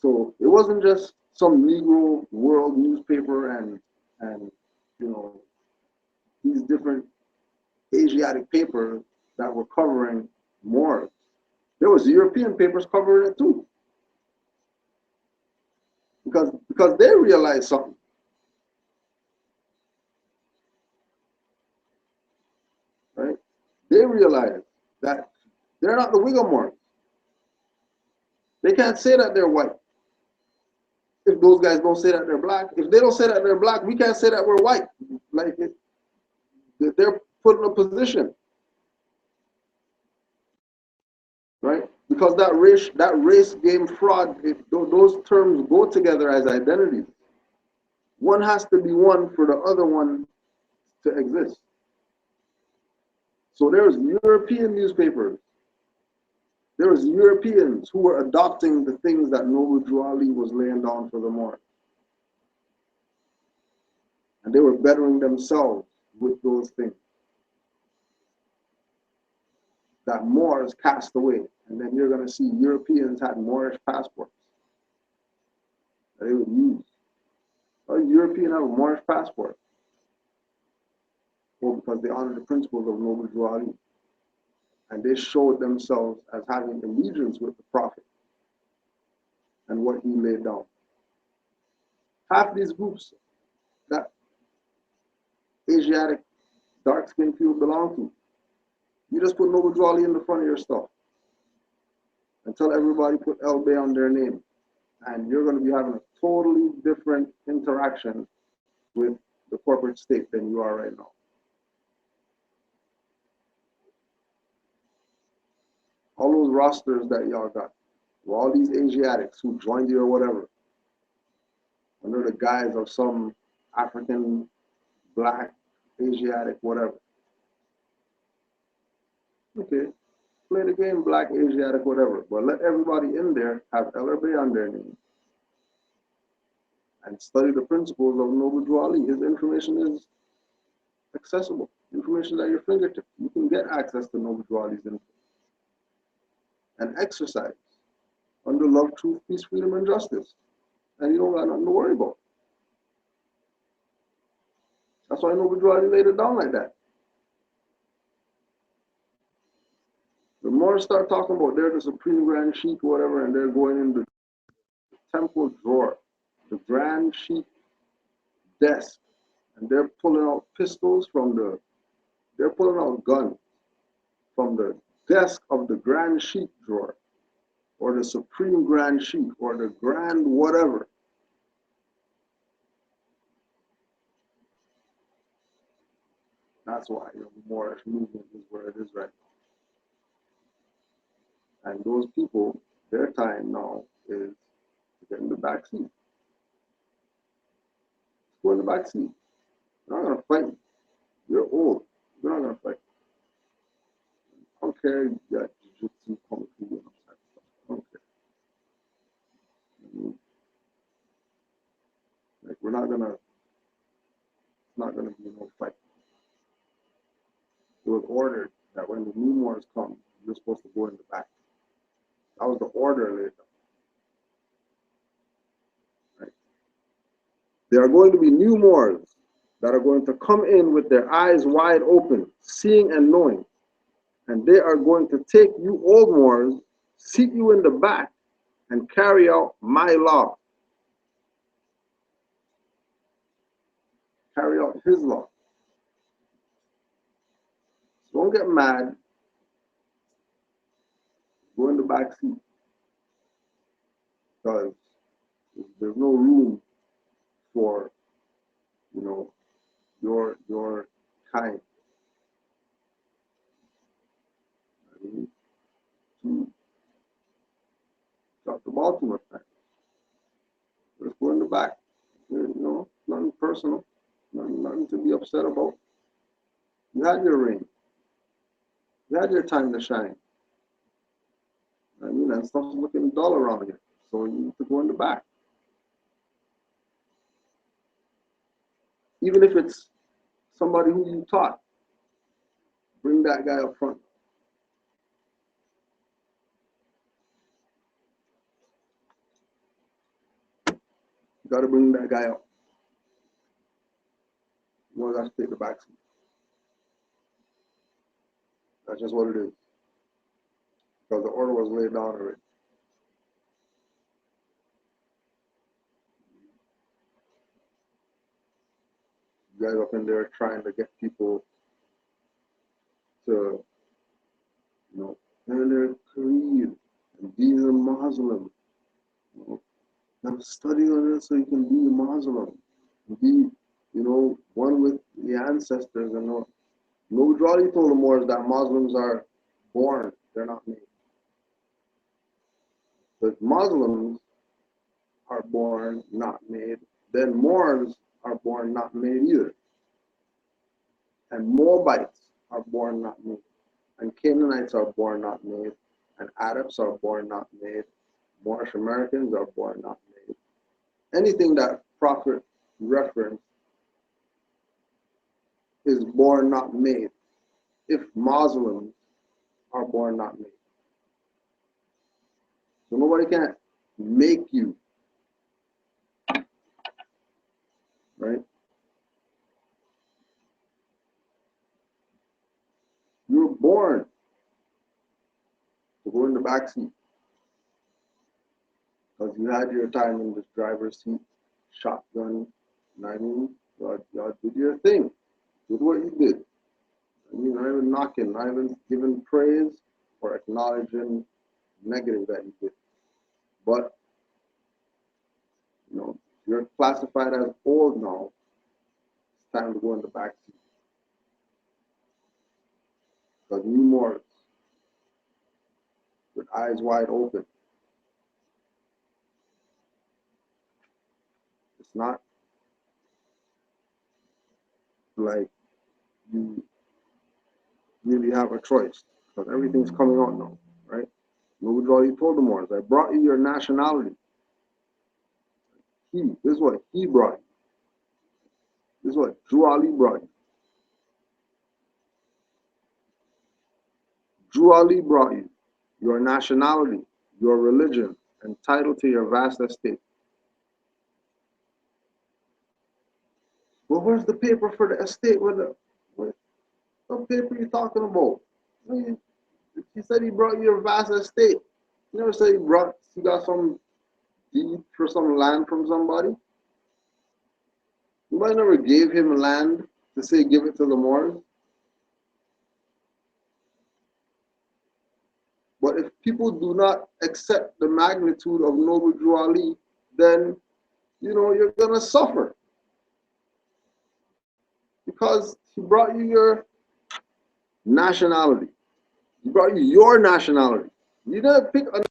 So it wasn't just some Negro world newspaper and you know these different Asiatic papers that were covering Moors. There was European papers covering it too. Because they realized something. Right? They realized that they're not the Wigamores. They can't say that they're white. If those guys don't say that they're black, if they don't say that they're black, we can't say that we're white. Like they're put in a position, right? Because that race game fraud, those terms go together as identities. One has to be one for the other one to exist. So there's European newspapers. There was Europeans who were adopting the things that Noble Ali was laying down for the Moors. And they were bettering themselves with those things that Moors cast away. And then you're going to see Europeans had Moorish passports that they would use. A European have a Moorish passport. Well, because they honor the principles of Noble Ali. And they showed themselves as having allegiance with the Prophet and what he laid down. Half these groups that Asiatic dark-skinned people belong to, you just put Noble Ali in the front of your stuff and tell everybody put El Bay on their name. And you're going to be having a totally different interaction with the corporate state than you are right now. All those rosters that y'all got, all these Asiatics who joined you or whatever, under the guise of some African, black, Asiatic, whatever. Okay, play the game, black, Asiatic, whatever, but let everybody in there have El-Bay on their name and study the principles of Noble Ali. His information is accessible. Information at your fingertips. You can get access to Noble Ali's info and exercise under love, truth, peace, freedom, and justice. And you don't got nothing to worry about. That's why Noble Ali laid it down like that. The more start talking about they're the Supreme Grand Sheikh or whatever, and they're going in the temple drawer, the Grand Sheikh desk, and they're pulling out pistols from they're pulling out guns from the desk of the Grand Sheikh drawer, or the Supreme Grand Sheikh, or the Grand whatever. That's why the Moorish movement is where it is right now. And those people, their time now is to get in the back seat. Go in the back seat. You're not going to fight. You're old. You're not going to fight. I don't care if you got jiu-jitsu, kung fu, and all that stuff. I don't care. Like, we're not going to, it's not going to be no fight. It was ordered that when the new Moors come, you're supposed to go in the back. That was the order laid down. Right? There are going to be new Moors that are going to come in with their eyes wide open, seeing and knowing. And they are going to take you old Moors, seat you in the back, and carry out my law. Carry out his law. So don't get mad. Go in the back seat. Because there's no room for, you know, your kind. I mean, to talk to Baltimore time. Let's go in the back. You know, nothing personal. Nothing to be upset about. You had your reign. You had your time to shine. I mean, and stuff's looking dull around here. So you need to go in the back. Even if it's somebody who you taught, bring that guy up front. You got to bring that guy up. You want to take the back seat. That's just what it is. Because the order was laid down already. You guys up in there trying to get people to, you know, learn their creed and be a Muslim. You know, and study on it so you can be a Muslim. Be, you know, one with the ancestors and all. No Jolly told the Moors that Muslims are born, they're not made. But Muslims are born, not made. Then Moors are born, not made either. And Moabites are born, not made. And Canaanites are born, not made. And Arabs are born, not made. Moorish Americans are born, not made. Anything that Prophet referenced is born, not made. If Muslims are born, not made. So nobody can make you, right? You were born to go in the back seat because you had your time in the driver's seat, shotgun. You know what I mean? Y'all did your thing. Did what you did. I mean, not even knocking, not even giving praise or acknowledging negative that you did. But, you know, you're classified as old now. It's time to go in the back seat. Because new Moors with eyes wide open. It's not like you really have a choice because everything's coming out now, right? Louis already told the Moors, I brought you your nationality. This is what he brought you. This is what Drew Ali brought you. Drew Ali brought you your nationality, your religion, and title to your vast estate. Well, where's the paper for the estate? What paper are you talking about? He said he brought you your vast estate. He never said he got some deed for some land from somebody. Nobody never gave him land to say give it to the Moors. But if people do not accept the magnitude of Noble Drew Ali, then you're gonna suffer because he brought you your nationality. He brought you your nationality. You didn't pick a,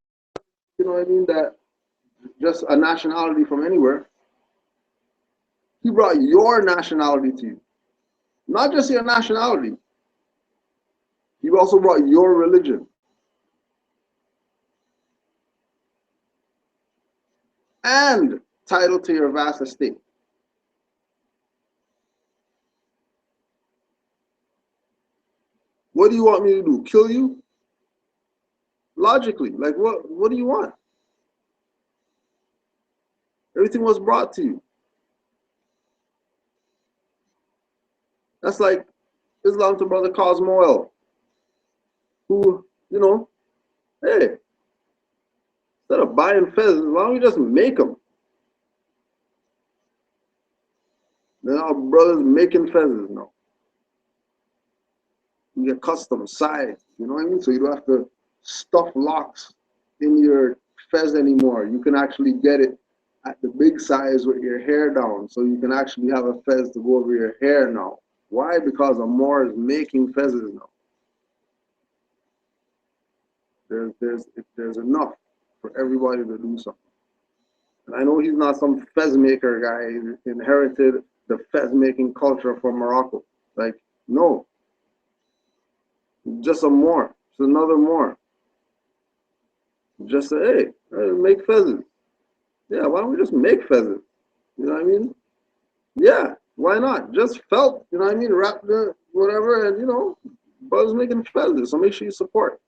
that just a nationality from anywhere. He brought your nationality to you. Not just your nationality. He also brought your religion. And title to your vast estate. What do you want me to do? Kill you? Logically, like what do you want? Everything was brought to you. That's like Islam to Brother Cosmo, who, hey, instead of buying feathers, why don't we just make them? Then our brothers making feathers now. You get custom size, you know what I mean? So you don't have to stuff locks in your fez anymore. You can actually get it at the big size with your hair down. So you can actually have a fez to go over your hair now. Why? Because Amor is making fezzes now. There's enough for everybody to do something. And I know he's not some fez maker guy. He inherited the fez making culture from Morocco. Like, no. Just a more. Just another more. Just say, hey, make fezzes. Yeah, why don't we just make fezzes? You know what I mean? Yeah, why not? Just felt, you know what I mean? Wrap the whatever, and brothers making fezzes. So make sure you support.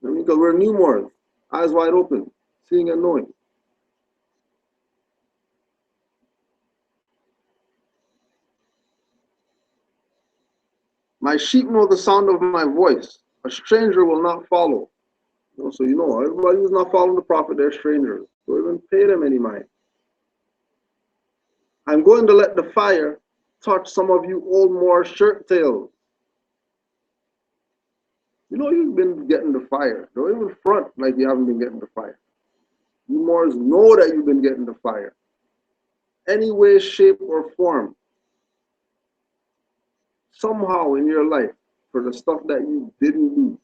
I mean, because we're new Moors, eyes wide open, seeing and knowing. My sheep know the sound of my voice. A stranger will not follow. So everybody who's not following the Prophet, they're strangers. Don't even pay them any mind. I'm going to let the fire touch some of you old Moor shirt tails. You've been getting the fire. Don't even front like you haven't been getting the fire. You Moors know that you've been getting the fire. Any way, shape, or form. Somehow in your life, for the stuff that you didn't do,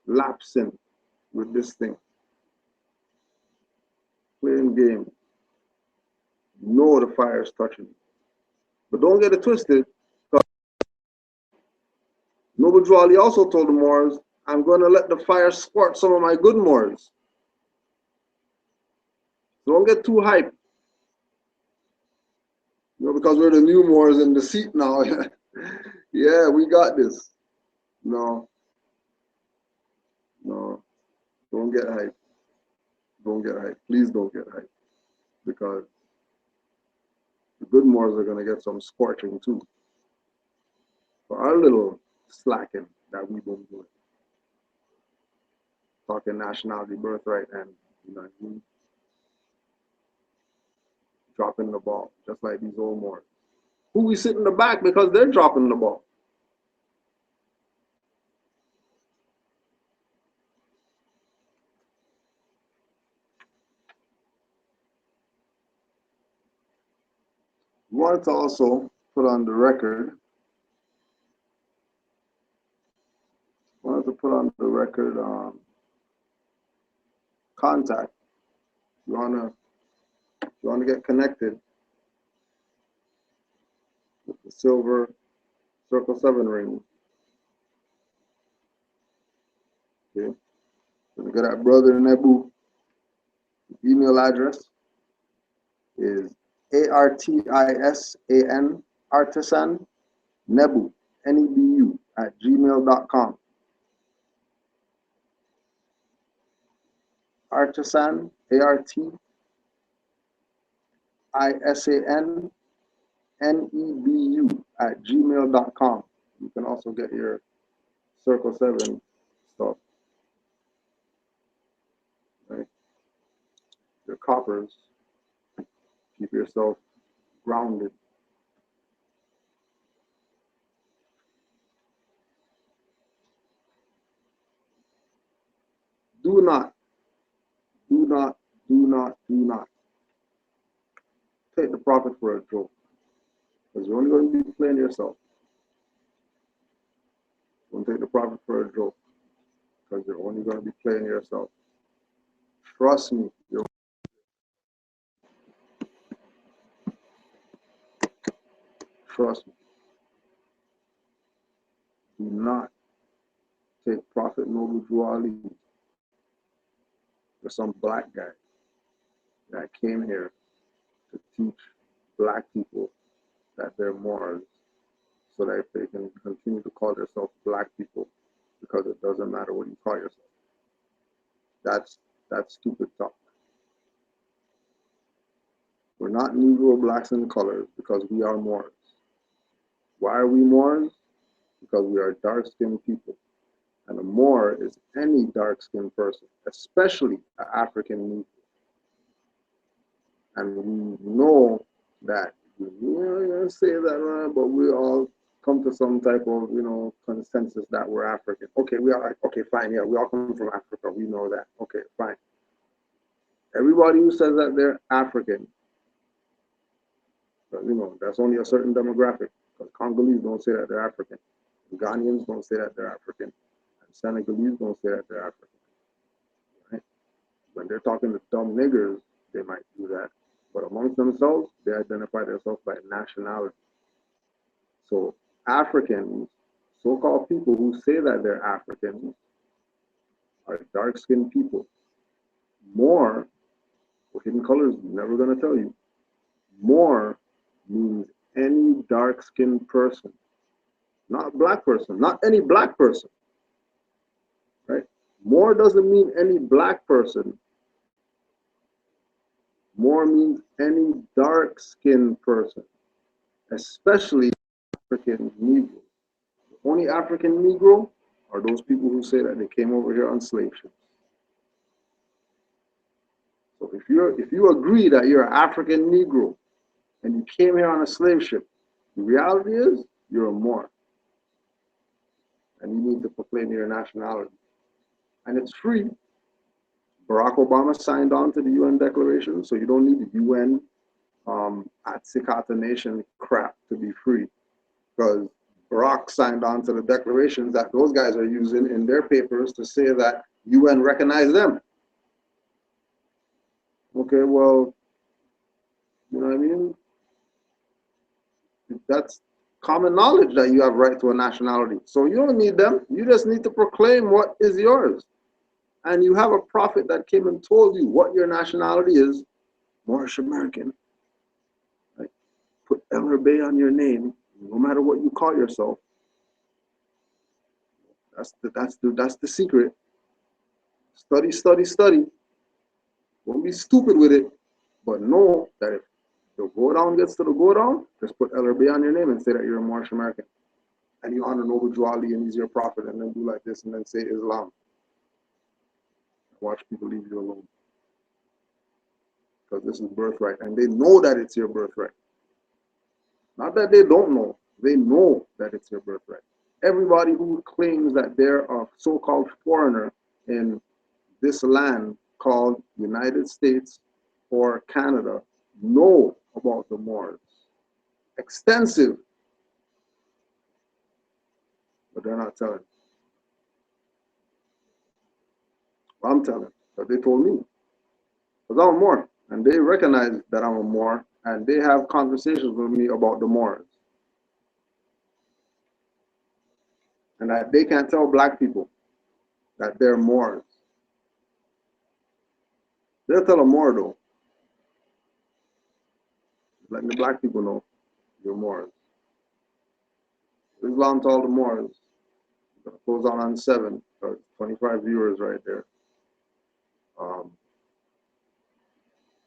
lapsing with this thing. Playing game. Know the fire is touching you. But don't get it twisted. Noble Drew Ali also told the Moors, I'm going to let the fire scorch some of my good Moors. Don't get too hyped. Because we're the new Moors in the seat now. Yeah, we got this. No. Don't get hyped. Don't get hyped. Please don't get hyped. Because the good Moors are going to get some scorching too. For our little slacking that we've been doing. Talking nationality, birthright, and dropping the ball, just like these old Moors. Who we sit in the back because they're dropping the ball. We wanted to also put on the record. Contact. You wanna get connected with the silver circle 7 ring. Okay. So we got that brother Nebu. Email address is artisan nebu nebu at gmail.com. Artisan artisan nebu at gmail.com. You can also get your Circle 7 stuff. Right? Your coppers. Keep yourself grounded. do not, do not, do not, do not take the Prophet for a joke. Because you're only going to be playing yourself. Don't take the Prophet for a joke. Because you're only going to be playing yourself. Trust me. Trust me. Do not take Prophet Noble Drew Ali for some black guy that came here to teach black people that they're Moors so that they can continue to call themselves black people because it doesn't matter what you call yourself. That's stupid talk. We're not Negro, blacks, and colors because we are Moors. Why are we Moors? Because we are dark-skinned people. And a Moor is any dark-skinned person, especially an African Negro. And we know that, you say that, but we all come to some type of, consensus that we're African. Okay, okay, fine, yeah, we all come from Africa. We know that. Okay, fine. Everybody who says that they're African, that's only a certain demographic. Because Congolese don't say that they're African. Ghanaians don't say that they're African. And Senegalese don't say that they're African. Right? When they're talking to dumb niggers, they might do that. But amongst themselves, they identify themselves by nationality. So Africans, so-called people who say that they're Africans, are dark-skinned people. More, what Hidden Colors is never going to tell you, more means any dark-skinned person. Not black person, not any black person. Right? More doesn't mean any black person. More means any dark-skinned person, especially African Negro. The only African Negro are those people who say that they came over here on slave ships. So if you agree that you're an African Negro and you came here on a slave ship, the reality is you're a Moor. And you need to proclaim your nationality. And it's free. Barack Obama signed on to the UN Declaration, so you don't need the UN Atsikata Nation crap to be free. Because Barack signed on to the declarations that those guys are using in their papers to say that UN recognize them. Okay, well, you know what I mean? That's common knowledge that you have right to a nationality. So you don't need them. You just need to proclaim what is yours. And you have a prophet that came and told you what your nationality is, Moorish American. Right? Put El Rabay on your name, no matter what you call yourself. That's the secret. Study, study, study. Don't be stupid with it, but know that if the go down gets to the go down, just put El Rabay on your name and say that you're a Moorish American. And you honor Noble Drew Ali and he's your prophet, and then do like this and then say Islam. Watch people leave you alone. Because this is birthright. And they know that it's your birthright. Not that they don't know. They know that it's your birthright. Everybody who claims that they're a so-called foreigner in this land called United States or Canada know about the Moors. Extensive. But they're not telling. Well, I'm telling. But they told me. Because I'm a Moor. And they recognize that I'm a Moor. And they have conversations with me about the Moors. And that they can't tell black people that they're Moors. They'll tell a Moor though. Letting the black people know you're Moors. Islam to all the Moors. It goes on 7. 25 viewers right there.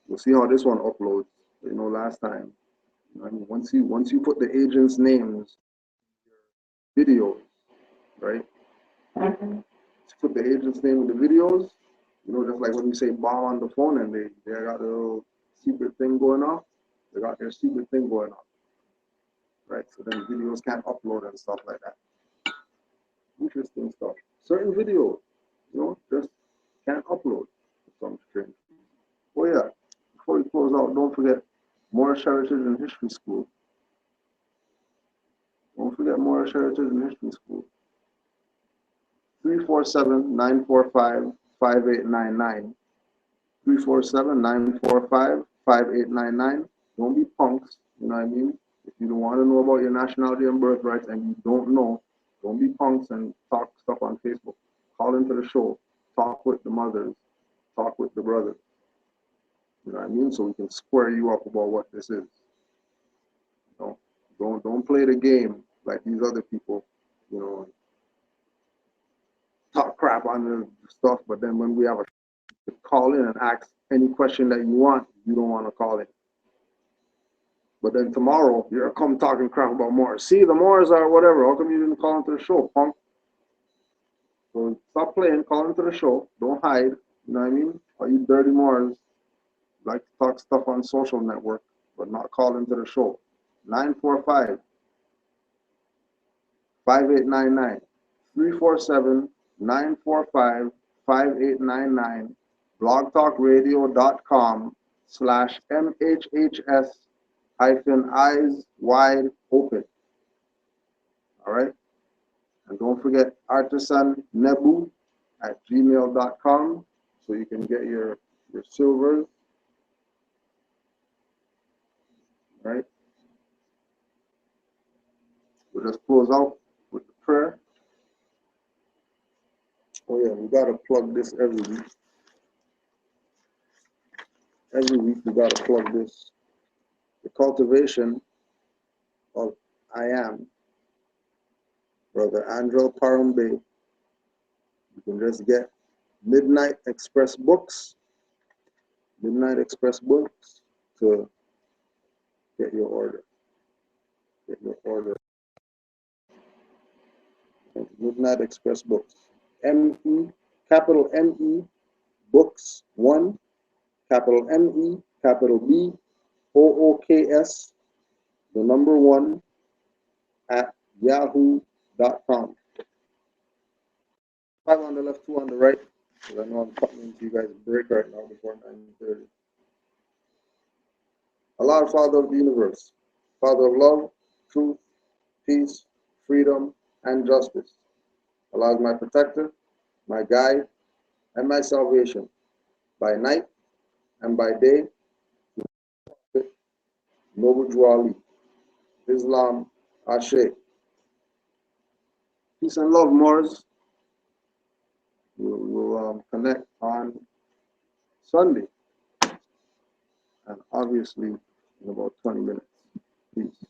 We'll see how this one uploads. Last time. I mean, once you put the agents' names, videos, right? Put the agent's name in the videos. Just like when you say bomb on the phone and they got a little secret thing going on. They got their secret thing going on. Right? So then videos can't upload and stuff like that. Interesting stuff. Certain videos, just Can't upload for some strange. Oh yeah, before we close out, don't forget Moorish Heritage and History School. Don't forget Moorish Heritage and History School. 347-945-5899. 347-945-5899. Don't be punks, you know what I mean? If you don't want to know about your nationality and birthright and you don't know, don't be punks and talk stuff on Facebook. Call into the show. Talk with the mothers. Talk with the brothers. You know what I mean? So we can square you up about what this is. You know? Don't play the game like these other people, you know, talk crap on the stuff, but then when we have a call in and ask any question that you want, you don't want to call in. But then tomorrow, you're come talking crap about Moors. See, the Moors are whatever. How come you didn't call into the show, punk? So stop playing, call into the show. Don't hide. You know what I mean? All you dirty Moors like to talk stuff on social network, but not call into the show. 945-5899. 347-945-5899. blogtalkradio.com/MHHS-eyes wide open. All right? And don't forget artisannebu@gmail.com so you can get your silvers. All right? We'll just close out with the prayer. Oh yeah, we gotta plug this every week. Every week we gotta plug this. The cultivation of I Am, Brother Angel Parambe. You can just get Midnight Express Books. Midnight Express Books to get your order. Get your order. Midnight Express Books. M-E, capital M-E, Books 1, capital M-E, capital B, O-O-K-S, the number 1, at yahoo.com. 5 on the left, 2 on the right, because I know I'm cutting into you guys' break right now before 9:30. Allah, Father of the universe, Father of love, truth, peace, freedom, and justice. Allah is my protector, my guide, and my salvation, by night and by day. Noble Juali, Islam, Shaykh. Peace and love, Moors. We'll connect on Sunday, and obviously in about 20 minutes. Peace.